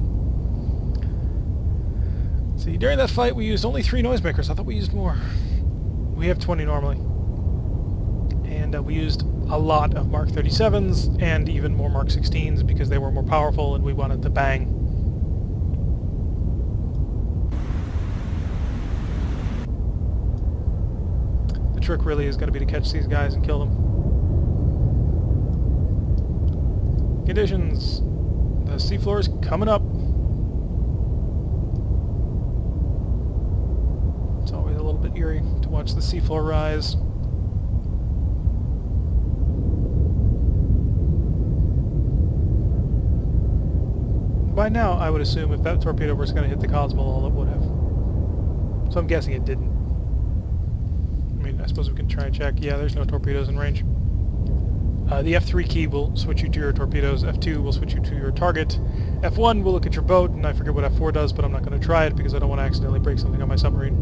See, during that fight we used only 3 noisemakers. I thought we used more. We have 20 normally. And we used a lot of Mark 37s and even more Mark 16s because they were more powerful and we wanted to bang. The trick really is going to be to catch these guys and kill them. Conditions. The seafloor is coming up. It's always a little bit eerie to watch the seafloor rise. By now, I would assume if that torpedo was going to hit the Cosmolol, it would have. So I'm guessing it didn't. I mean, I suppose we can try and check. Yeah, there's no torpedoes in range. The F3 key will switch you to your torpedoes. F2 will switch you to your target. F1 will look at your boat, and I forget what F4 does, but I'm not going to try it because I don't want to accidentally break something on my submarine.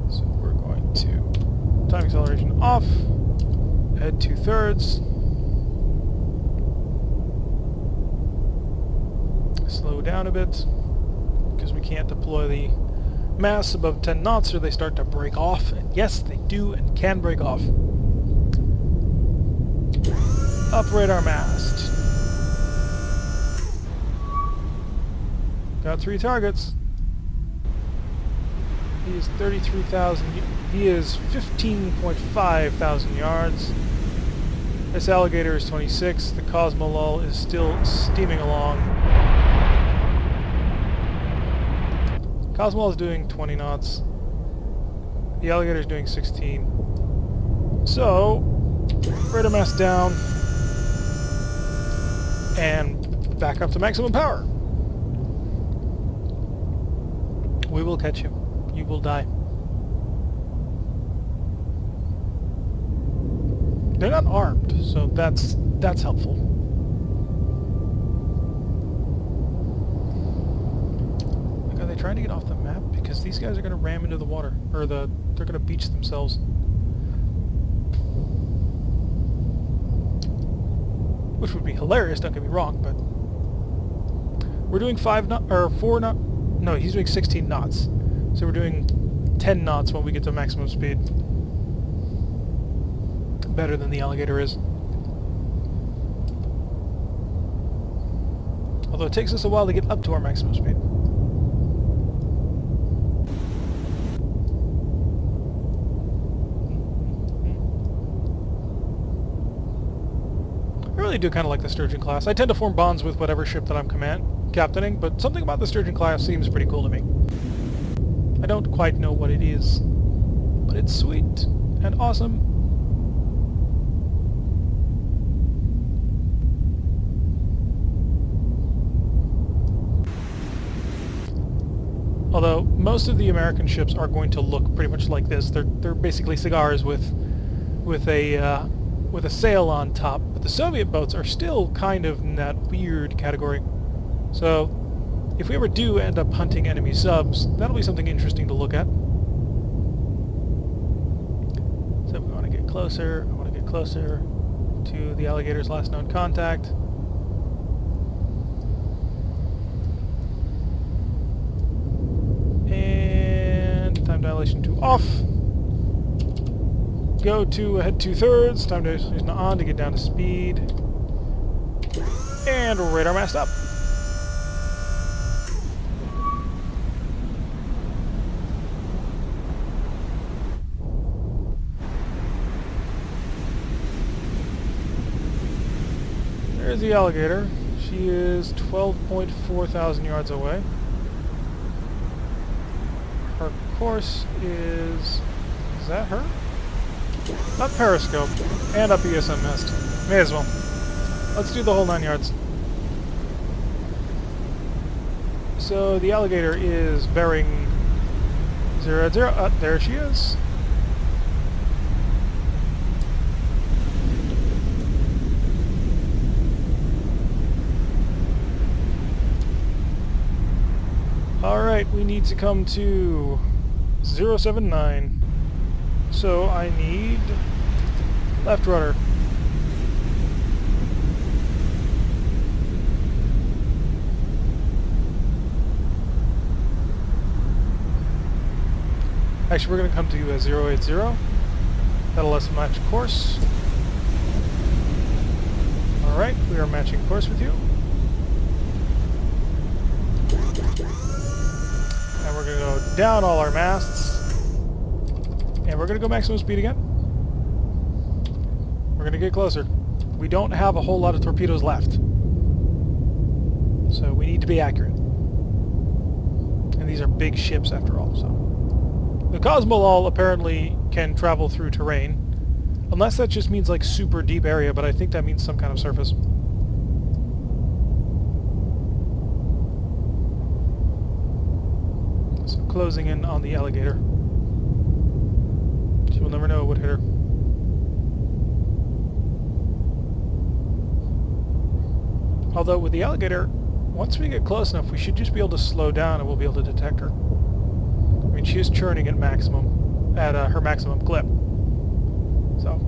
So we're going to time acceleration off, head 2/3. Slow down a bit. we can't deploy the masts above 10 knots or they start to break off. And yes, they do and can break off. Up radar mast. Got 3 targets. He is 33,000. He is 15.5 thousand yards. This alligator is 26. The Cosmolol is still steaming along. Cosmolol is doing 20 knots. The alligator is doing 16. So, radar mast down. And back up to maximum power. We will catch you. You will die. They're not armed, so that's helpful. Like, are they trying to get off the map? Because these guys are going to ram into the water, or they're going to beach themselves. Which would be hilarious, don't get me wrong, but we're doing 4 knot. No, he's doing 16 knots. So we're doing 10 knots when we get to maximum speed. Better than the alligator is. Although it takes us a while to get up to our maximum speed. I really do kind of like the Sturgeon class. I tend to form bonds with whatever ship that I'm captaining, but something about the Sturgeon class seems pretty cool to me. I don't quite know what it is, but it's sweet and awesome. Although most of the American ships are going to look pretty much like this. They're basically cigars with a sail on top. But the Soviet boats are still kind of in that weird category. So if we ever do end up hunting enemy subs, that'll be something interesting to look at. So we want to get closer. I want to get closer to the alligator's last known contact. And time dilation to off. Go to ahead 2/3. Time dilation on to get down to speed. And radar mast up. There's the alligator. She is 12.4 thousand yards away. Her course is that her? Up periscope and up ESM mast. May as well. Let's do the whole 9 yards. So the alligator is bearing 0 0. There she is. Alright, we need to come to 079. So I need left rudder. Actually, we're going to come to 080. That'll let us match course. Alright, we are matching course with you. And we're going to go down all our masts. And we're going to go maximum speed again. We're going to get closer. We don't have a whole lot of torpedoes left. So we need to be accurate. And these are big ships after all, so. The Cosmolol apparently can travel through terrain. Unless that just means like super deep area, but I think that means some kind of surface. So closing in on the alligator. She will never know what hit her. Although with the alligator, once we get close enough, we should just be able to slow down and we'll be able to detect her. I mean, she is churning at maximum, at her maximum clip. So.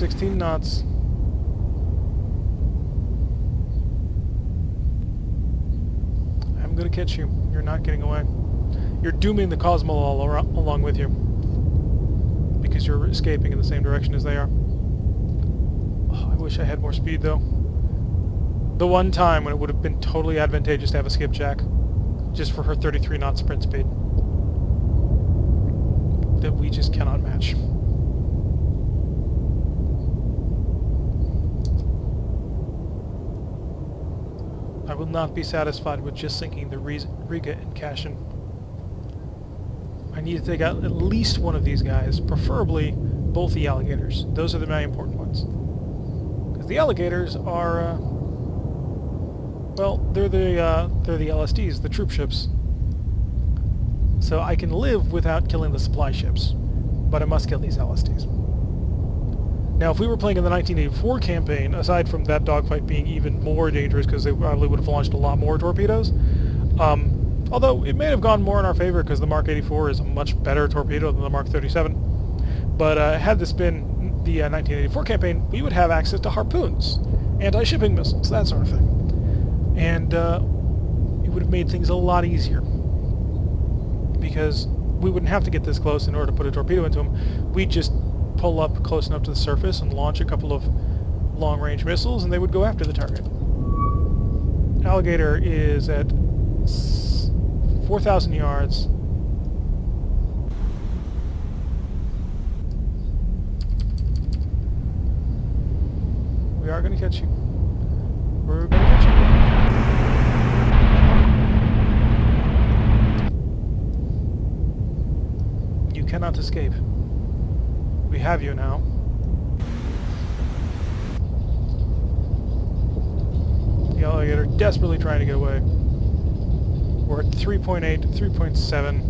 16 knots. I'm gonna catch you. You're not getting away. You're dooming the Cosmo along with you. Because you're escaping in the same direction as they are. Oh, I wish I had more speed, though. The one time when it would have been totally advantageous to have a skipjack, just for her 33 knot sprint speed, that we just cannot match. I will not be satisfied with just sinking the Riga and Cashin. I need to take out at least one of these guys, preferably both the alligators. Those are the main important ones. Because the alligators are, well, they're the LSDs, the troop ships. So I can live without killing the supply ships, but I must kill these LSDs. Now, if we were playing in the 1984 campaign, aside from that dogfight being even more dangerous because they probably would have launched a lot more torpedoes, although it may have gone more in our favor because the Mark 84 is a much better torpedo than the Mark 37. But had this been the 1984 campaign, we would have access to harpoons, anti-shipping missiles, that sort of thing. And it would have made things a lot easier. Because we wouldn't have to get this close in order to put a torpedo into them. We'd just pull up close enough to the surface and launch a couple of long-range missiles, and they would go after the target. Alligator is at 4,000 yards. We are going to catch you. We're going to catch you. You cannot escape. We have you now. The alligator desperately trying to get away. We're at 3.8, 3.7,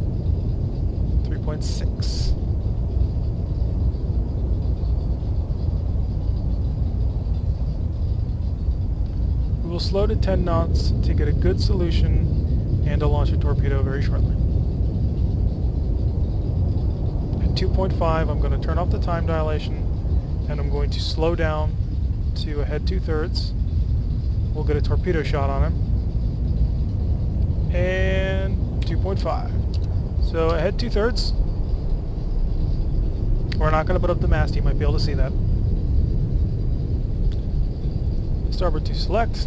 3.6. We will slow to 10 knots to get a good solution and to launch a torpedo very shortly. 2.5, I'm going to turn off the time dilation, and I'm going to slow down to a head 2/3. We'll get a torpedo shot on him. And 2.5. So a head 2/3. We're not going to put up the mast, you might be able to see that. Starboard to select.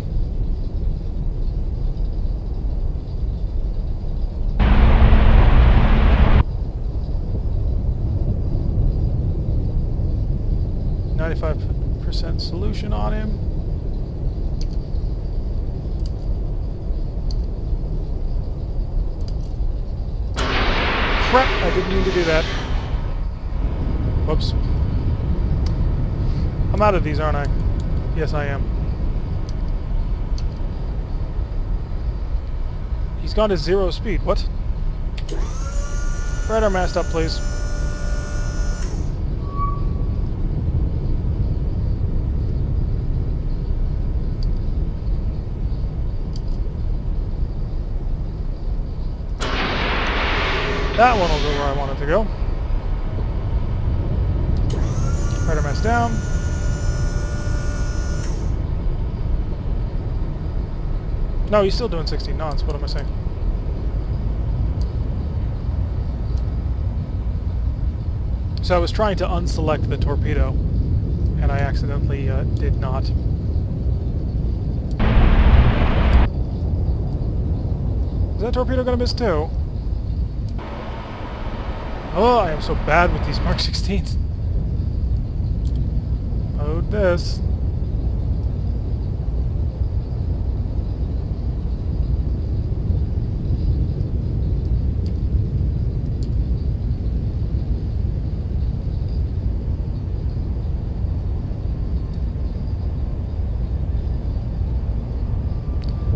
%, solution on him. Crap! I didn't mean to do that. Whoops. I'm out of these, aren't I? Yes, I am. He's gone to 0 speed. What? Right our mast up, please. That one will go where I want it to go. Right our mast down. No, he's still doing 16 knots. What am I saying? So I was trying to unselect the torpedo, and I accidentally did not. Is that torpedo going to miss too? Oh, I am so bad with these Mark 16s. Load this.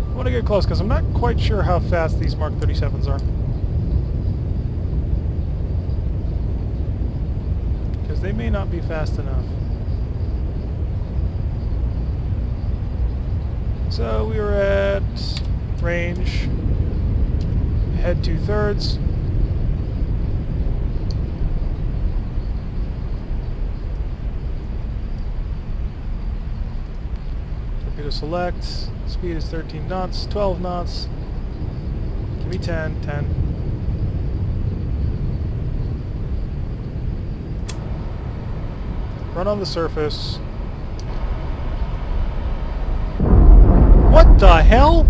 I want to get close because I'm not quite sure how fast these Mark 37s are. They may not be fast enough. So we were at range, head 2/3. to select. Speed is 13 knots, 12 knots. Give me 10, 10. Run on the surface. What the hell?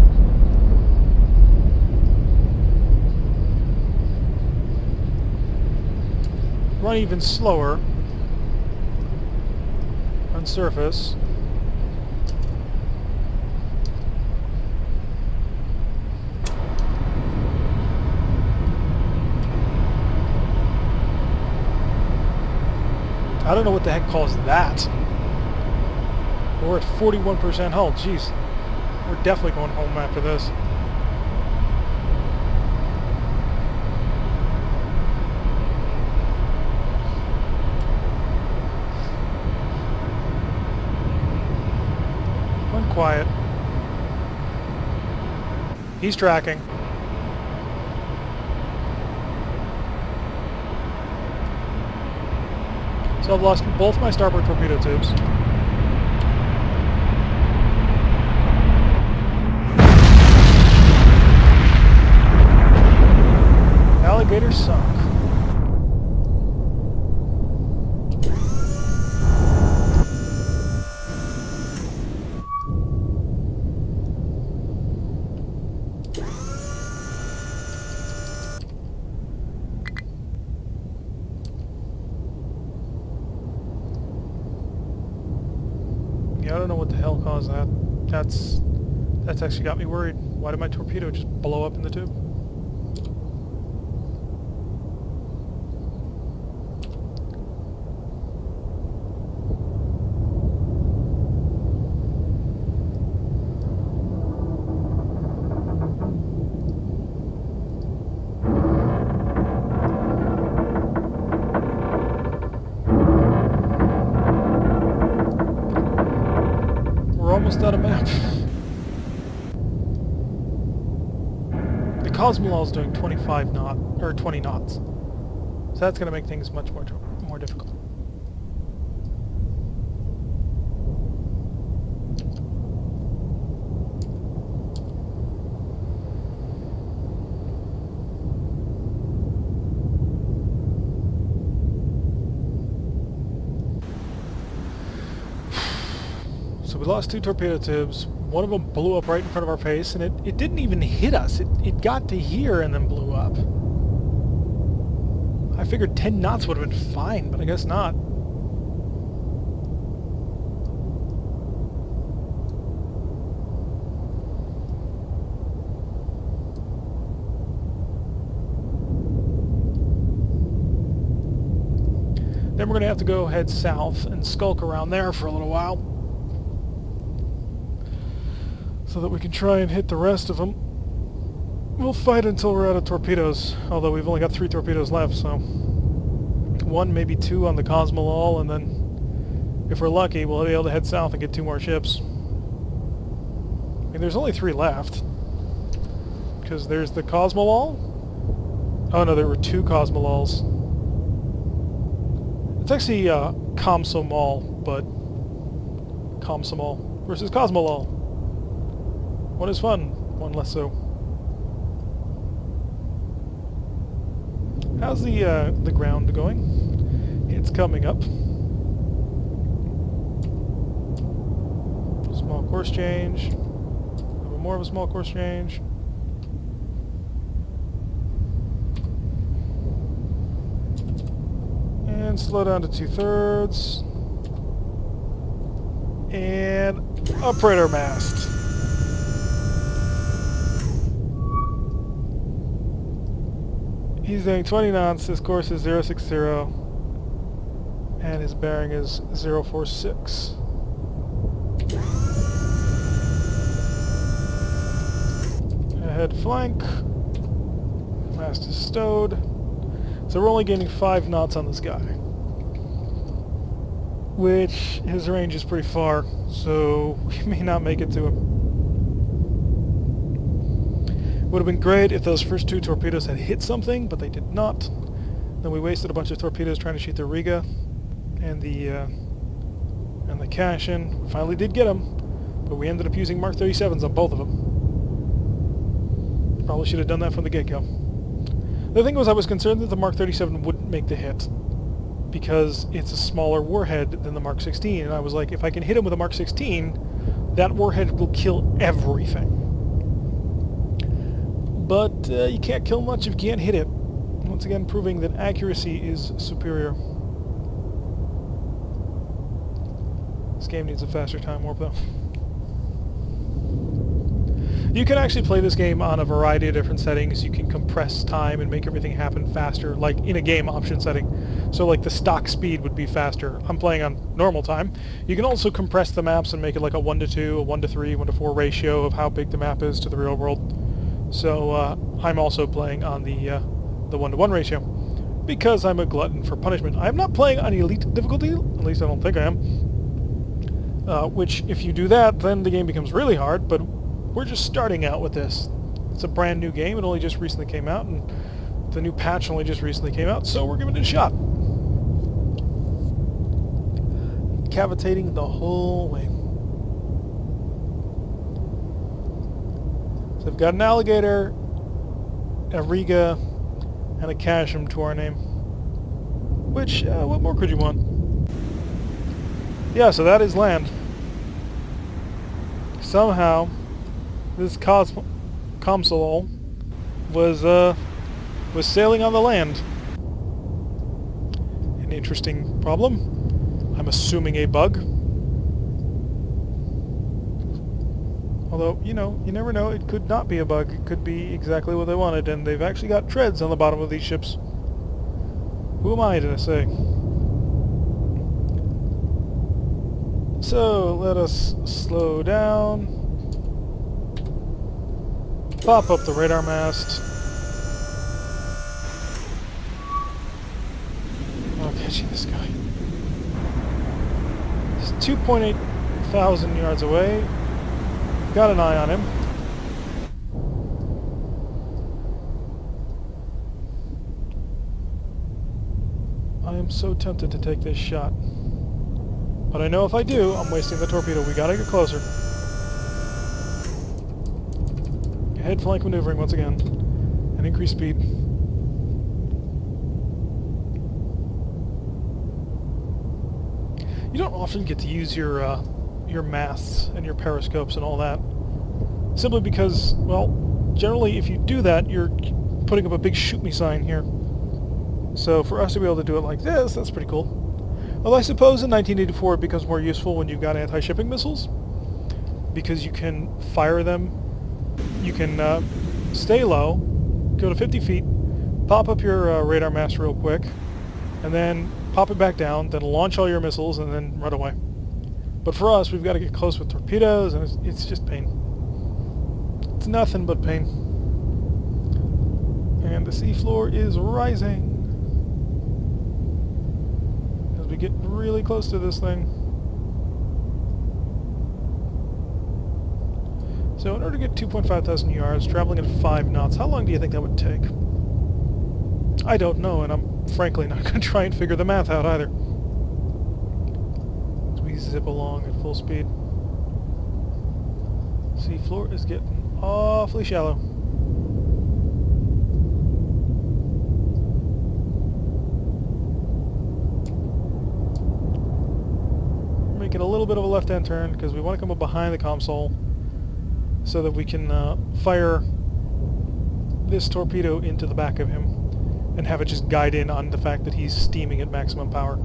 Run even slower. On surface. I don't know what the heck caused that. We're at 41% hull. Jeez. We're definitely going home after this. Run quiet. He's tracking. So I've lost both my starboard torpedo tubes. Alligator sunk. Yeah, I don't know what the hell caused that. That's actually got me worried. Why did my torpedo just blow up in the tube? Almost out of map. The Cosmolol's doing 25 knot or 20 knots, so that's going to make things much more difficult. So we lost 2 torpedo tubes. One of them blew up right in front of our face, and it didn't even hit us. It got to here and then blew up. I figured 10 knots would have been fine, but I guess not. Then we're going to have to go head south and skulk around there for a little while, so that we can try and hit the rest of them. We'll fight until we're out of torpedoes, although we've only got 3 torpedoes left, so 1, maybe 2 on the Cosmolol, and then if we're lucky, we'll be able to head south and get 2 more ships. I mean, there's only 3 left, because there's the Cosmolol. Oh no, there were 2 Cosmolols. It's actually Komsomol, but Komsomol versus Cosmolol. One is fun, one less so. How's the ground going? It's coming up. Small course change. A little more of a small course change. And slow down to 2/3. And upright our mast. He's doing 20 knots, his course is 060, and his bearing is 046. Ahead flank, mast is stowed, so we're only gaining 5 knots on this guy, which his range is pretty far, so we may not make it to him. Would have been great if those first 2 torpedoes had hit something, but they did not. Then we wasted a bunch of torpedoes trying to shoot the Riga and the Cashin. Finally did get them, But we ended up using Mark 37s on both of them. Probably should have done that from the get-go. The thing was, I was concerned that the Mark 37 wouldn't make the hit, because it's a smaller warhead than the Mark 16, and I was like, if I can hit him with a Mark 16, that warhead will kill everything. But you can't kill much if you can't hit it. Once again, proving that accuracy is superior. This game needs a faster time warp, though. You can actually play this game on a variety of different settings. You can compress time and make everything happen faster, like in a game option setting. So like the stock speed would be faster. I'm playing on normal time. You can also compress the maps and make it like a 1:2, a 1:3, 1:4 ratio of how big the map is to the real world. So I'm also playing on the 1:1 ratio, because I'm a glutton for punishment. I'm not playing on elite difficulty, at least I don't think I am. Which, if you do that, then the game becomes really hard, but we're just starting out with this. It's a brand new game. It only just recently came out, and the new patch only just recently came out, so we're giving it a shot. Cavitating the whole way. So I've got an alligator, a Riga, and a Casham to our name. Which, what more could you want? Yeah, so that is land. Somehow, this Comsol was sailing on the land. An interesting problem. I'm assuming a bug. Although, you know, you never know. It could not be a bug. It could be exactly what they wanted, and they've actually got treads on the bottom of these ships. Who am I to say? So, let us slow down. Pop up the radar mast. I'm catching this guy. He's 2.8 thousand yards away. Got an eye on him. I am so tempted to take this shot. But I know if I do, I'm wasting the torpedo. We gotta get closer. Head flank maneuvering once again. And increase speed. You don't often get to use your masts and your periscopes and all that. Simply because, well, generally if you do that, you're putting up a big shoot me sign here. So for us to be able to do it like this, that's pretty cool. Although I suppose in 1984 it becomes more useful when you've got anti-shipping missiles, because you can fire them, you can stay low, go to 50 feet, pop up your radar mast real quick, and then pop it back down, then launch all your missiles, and then run away. But for us, we've got to get close with torpedoes, and it's just pain. It's nothing but pain. And the seafloor is rising. We get really close to this thing. So in order to get 2.5 thousand yards, traveling at 5 knots, how long do you think that would take? I don't know, and I'm frankly not going to try and figure the math out either. As we zip along at full speed. Seafloor is getting awfully shallow. Making a little bit of a left-hand turn because we want to come up behind the Comsol so that we can fire this torpedo into the back of him and have it just guide in on the fact that he's steaming at maximum power.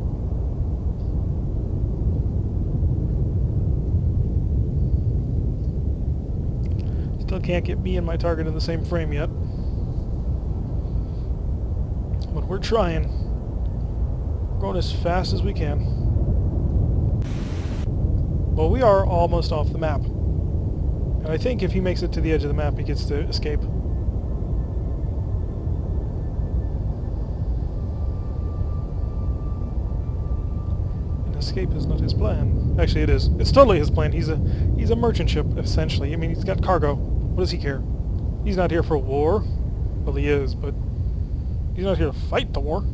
Still can't get me and my target in the same frame yet. But we're trying. We're going as fast as we can. Well, we are almost off the map. And I think if he makes it to the edge of the map, he gets to escape. And escape is not his plan. Actually, it is. It's totally his plan. He's a merchant ship, essentially. I mean, he's got cargo. What does he care? He's not here for war. Well, he is, but he's not here to fight the war.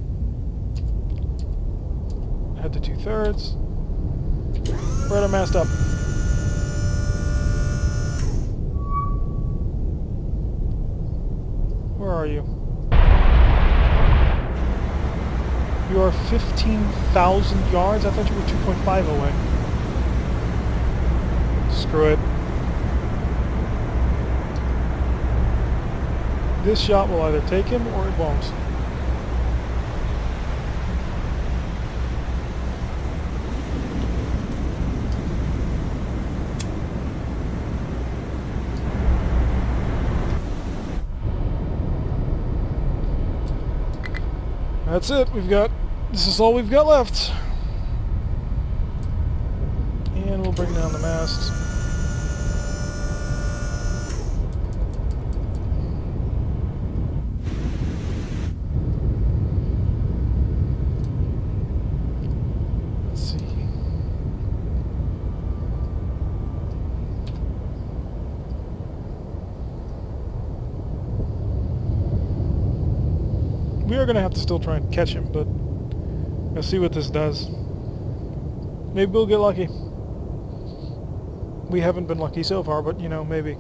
Head to 2/3. Radar mast up. Where are you? You are 15,000 yards? I thought you were 2.5 away. Screw it. This shot will either take him or it won't. That's it. This is all we've got left. And we'll bring down the mast. Let's see. We are going to have to still try and catch him, but let's see what this does. Maybe we'll get lucky. We haven't been lucky so far, but, you know, maybe.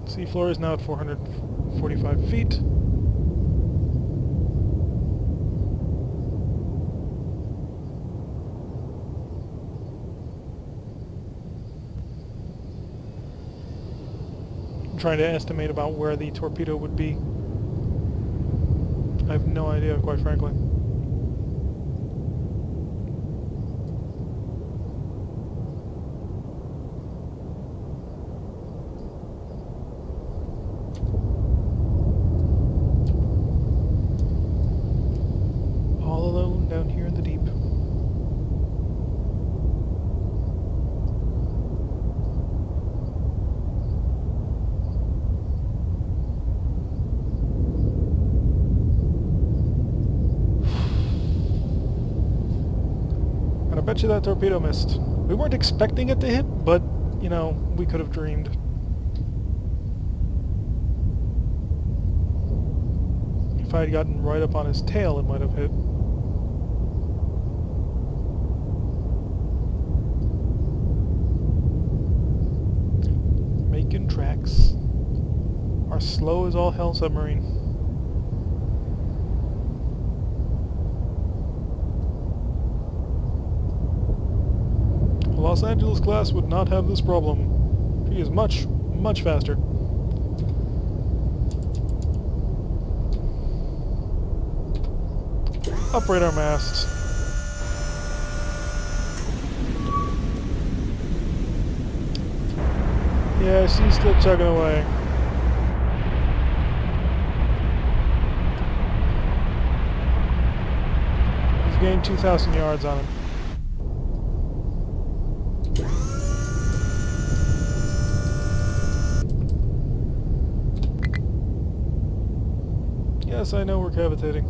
Seafloor is now at 445 feet. I'm trying to estimate about where the torpedo would be. I have no idea, quite frankly. All alone down here in the deep. And I bet you that torpedo missed. We weren't expecting it to hit, but, you know, we could have dreamed. If I had gotten right up on his tail, it might have hit. Making tracks. Our slow as all hell submarine. Los Angeles class would not have this problem. She is much, much faster. Upright our mast. Yeah, she's still chugging away. We've gained 2,000 yards on him. Yes, I know we're cavitating.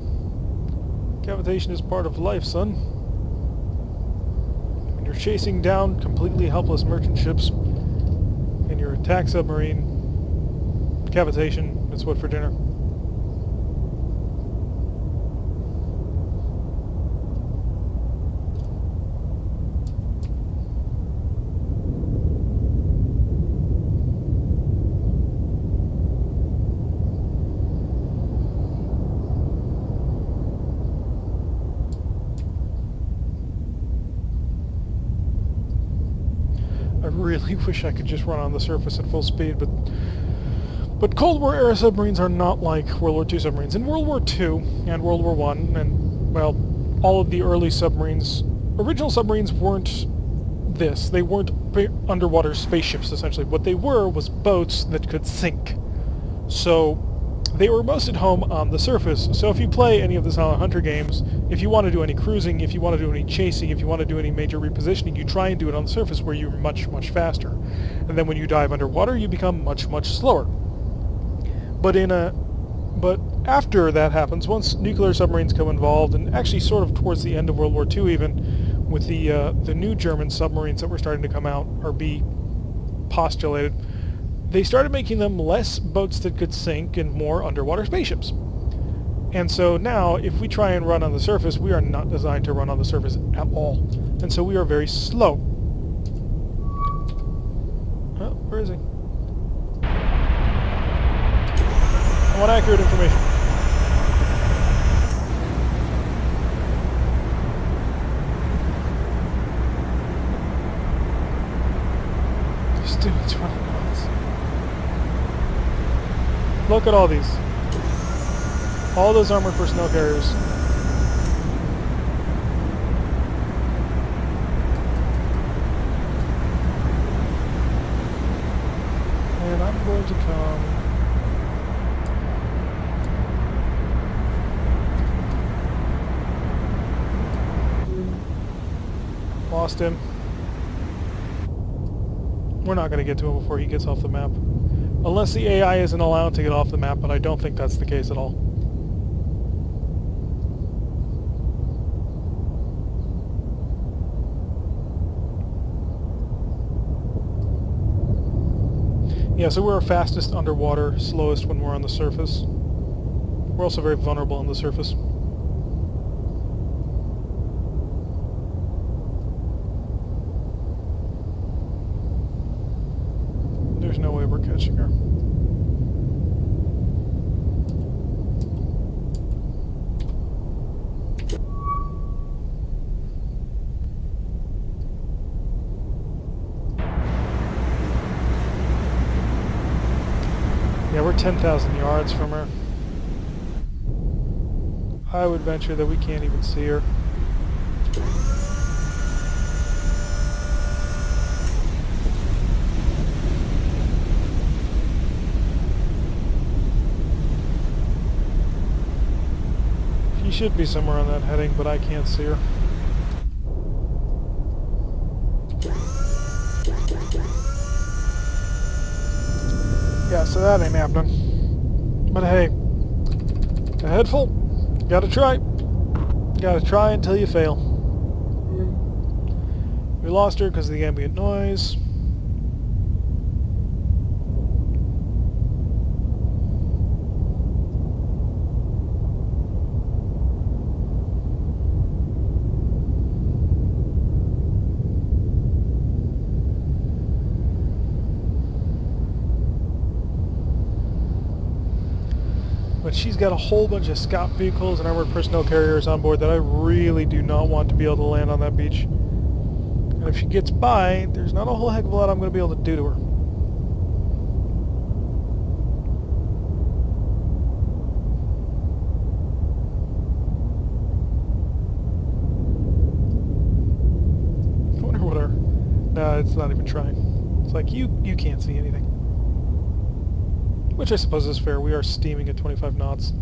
Cavitation is part of life, son. When you're chasing down completely helpless merchant ships in your attack submarine, cavitation is what for dinner. I really wish I could just run on the surface at full speed, but Cold War era submarines are not like World War II submarines. In World War II and World War I, and, well, all of the early submarines, original submarines weren't this. They weren't underwater spaceships, essentially. What they were was boats that could sink. So they were most at home on the surface. So if you play any of the Silent Hunter games, if you want to do any cruising, if you want to do any chasing, if you want to do any major repositioning, you try and do it on the surface where you're much, much faster. And then when you dive underwater, you become much, much slower. But after that happens, once nuclear submarines come involved, and actually sort of towards the end of World War II even, with the new German submarines that were starting to come out, or be postulated, they started making them less boats that could sink and more underwater spaceships. And so now, if we try and run on the surface, we are not designed to run on the surface at all. And so we are very slow. Oh, where is he? want accurate information. Just doing 20 knots. Look at all these. All those armored personnel carriers. And I'm going to come... Lost him. We're not going to get to him before he gets off the map. Unless the AI isn't allowed to get off the map, but I don't think that's the case at all. Yeah, so we're fastest underwater, slowest when we're on the surface. We're also very vulnerable on the surface. There's no way we're catching her. Yeah, we're 10,000 yards from her. I would venture that we can't even see her. She should be somewhere on that heading, but I can't see her. Yeah, so that ain't happening. But hey, a head full. Gotta try. Gotta try until you fail. We lost her because of the ambient noise. But she's got a whole bunch of scout vehicles and armored personnel carriers on board that I really do not want to be able to land on that beach. And if she gets by, there's not a whole heck of a lot I'm going to be able to do to her. I wonder what our... Nah, it's not even trying. It's like, you can't see anything. Which I suppose is fair. We are steaming at 25 knots.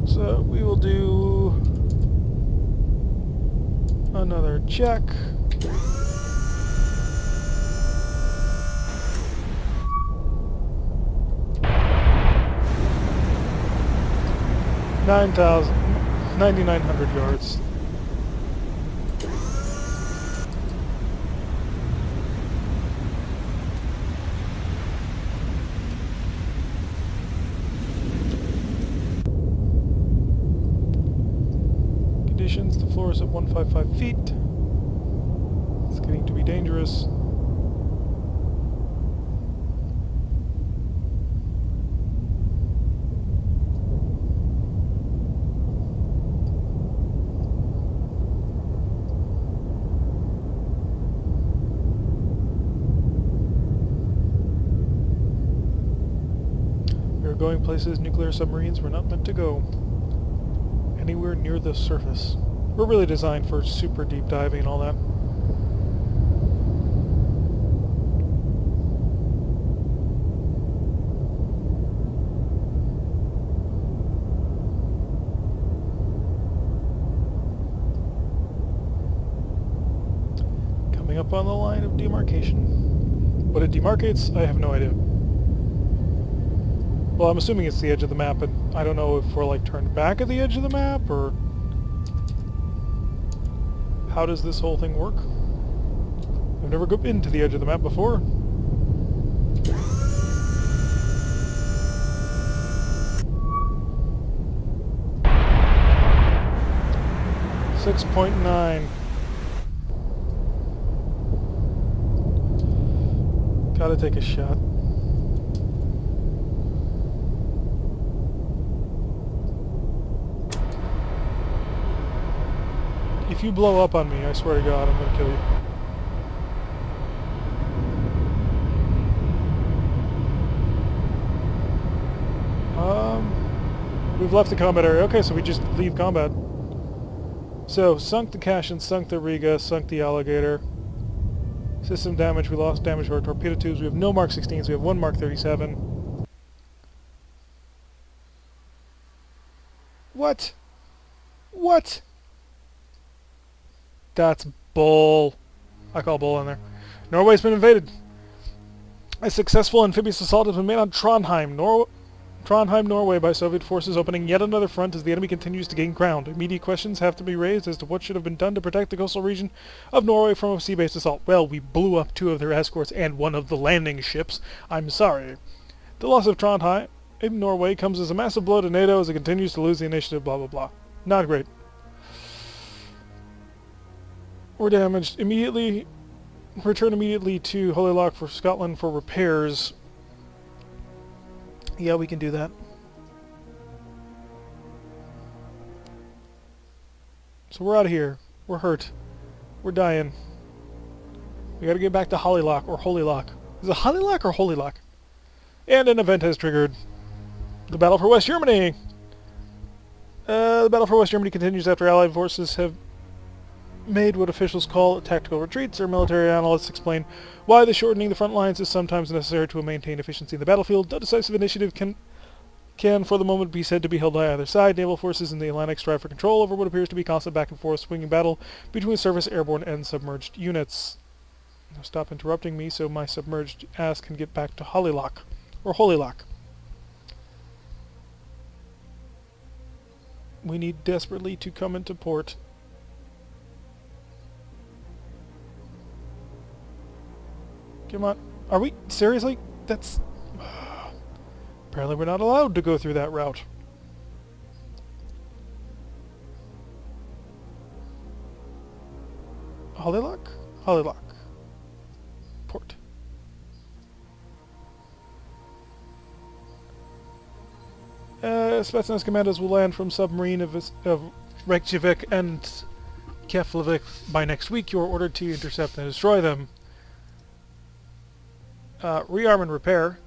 So we will do another check. $9,000, 9,900 yards. The floor is at 155 feet. It's getting to be dangerous. We are going places nuclear submarines were not meant to go. Anywhere near the surface. We're really designed for super deep diving and all that. Coming up on the line of demarcation. What it demarcates, I have no idea. Well, I'm assuming it's the edge of the map, and I don't know if we're like turned back at the edge of the map, or... How does this whole thing work? I've never been to the edge of the map before. .9. Gotta take a shot. If you blow up on me, I swear to God, I'm gonna kill you. We've left the combat area. Okay, so we just leave combat. So, sunk the Cashin, sunk the Riga, sunk the Alligator. System damage, we lost damage to our torpedo tubes. We have no Mark 16s, we have one Mark 37. What? What? That's bull. I call bull in there. Norway's been invaded. A successful amphibious assault has been made on Trondheim, Norway by Soviet forces, opening yet another front as the enemy continues to gain ground. Immediate questions have to be raised as to what should have been done to protect the coastal region of Norway from a sea-based assault. Well, we blew up 2 of their escorts and 1 of the landing ships. I'm sorry. The loss of Trondheim in Norway comes as a massive blow to NATO as it continues to lose the initiative, blah blah blah. Not great. We're damaged. Immediately, return immediately to Holy Loch for Scotland for repairs. Yeah, we can do that. So we're out of here. We're hurt. We're dying. We gotta get back to Holy Loch or Holy Loch. Is it Holy Loch or Holy Loch? And an event has triggered. The battle for West Germany! The battle for West Germany continues after Allied forces have made what officials call tactical retreats. Our military analysts explain why the shortening the front lines is sometimes necessary to maintain efficiency in the battlefield. No decisive initiative can for the moment be said to be held by either side. Naval forces in the Atlantic strive for control over what appears to be constant back and forth swinging battle between surface, airborne, and submerged units. Now stop interrupting me so my submerged ass can get back to Holy Loch, or Holy Loch. We need desperately to come into port. Come on. Are we? Seriously? That's... Apparently we're not allowed to go through that route. Holy Loch? Holy Loch. Port. Spetsnaz commandos will land from submarine of Reykjavik and Keflavik by next week. You are ordered to intercept and destroy them. Rearm and repair.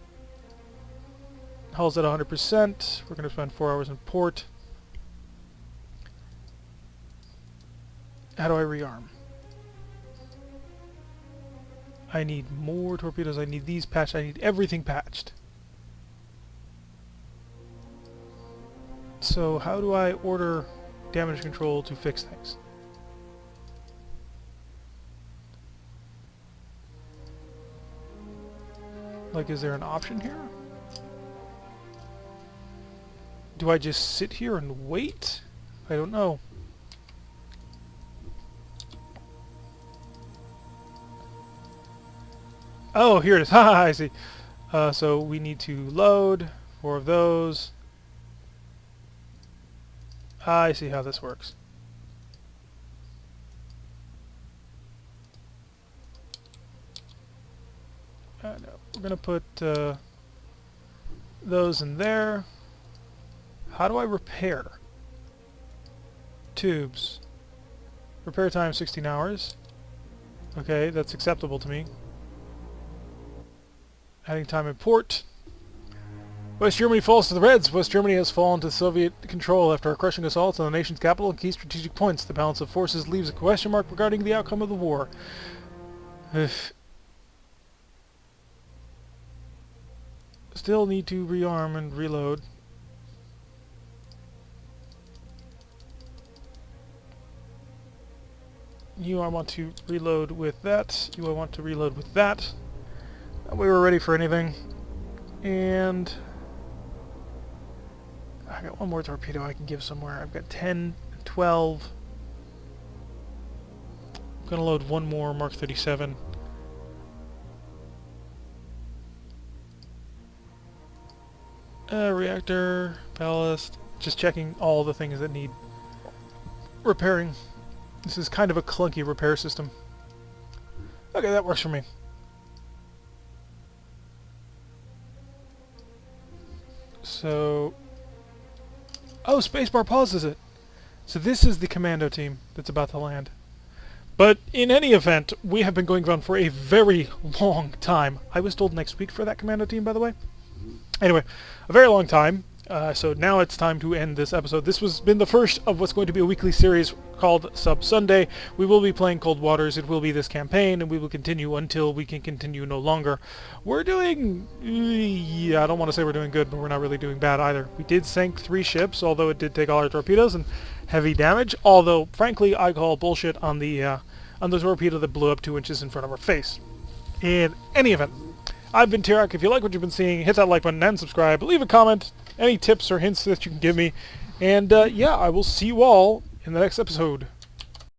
Hull's at 100%. We're going to spend 4 hours in port. How do I rearm? I need more torpedoes. I need these patched. I need everything patched. So how do I order damage control to fix things? Like, is there an option here? Do I just sit here and wait? I don't know. Oh, here it is. Haha, I see. So we need to load 4 of those. I see how this works. No, we're going to put those in there. How do I repair? Tubes. Repair time 16 hours. Okay, that's acceptable to me. Adding time in port. West Germany falls to the Reds. West Germany has fallen to Soviet control after a crushing assault on the nation's capital and key strategic points. The balance of forces leaves a question mark regarding the outcome of the war. Still need to rearm and reload. You I want to reload with that. You I want to reload with that. We were ready for anything. And I got one more torpedo I can give somewhere. I've got 10, 12. I'm going to load one more Mark 37. Reactor, ballast. Just checking all the things that need repairing. This is kind of a clunky repair system. Okay, that works for me. So... Oh, spacebar pauses it! So this is the commando team that's about to land. But in any event, we have been going on for a very long time. I was told next week for that commando team, by the way. Anyway, a very long time. So now it's time to end this episode. This has been the first of what's going to be a weekly series called Sub Sunday. We will be playing Cold Waters. It will be this campaign, and we will continue until we can continue no longer. We're doing... yeah, I don't want to say we're doing good, but we're not really doing bad either. We did sink 3 ships, although it did take all our torpedoes and heavy damage. Although, frankly, I call bullshit on the torpedo that blew up 2 inches in front of our face. In any event, I've been Tirak. If you like what you've been seeing, hit that like button and subscribe. Leave a comment. Any tips or hints that you can give me. And, yeah, I will see you all in the next episode.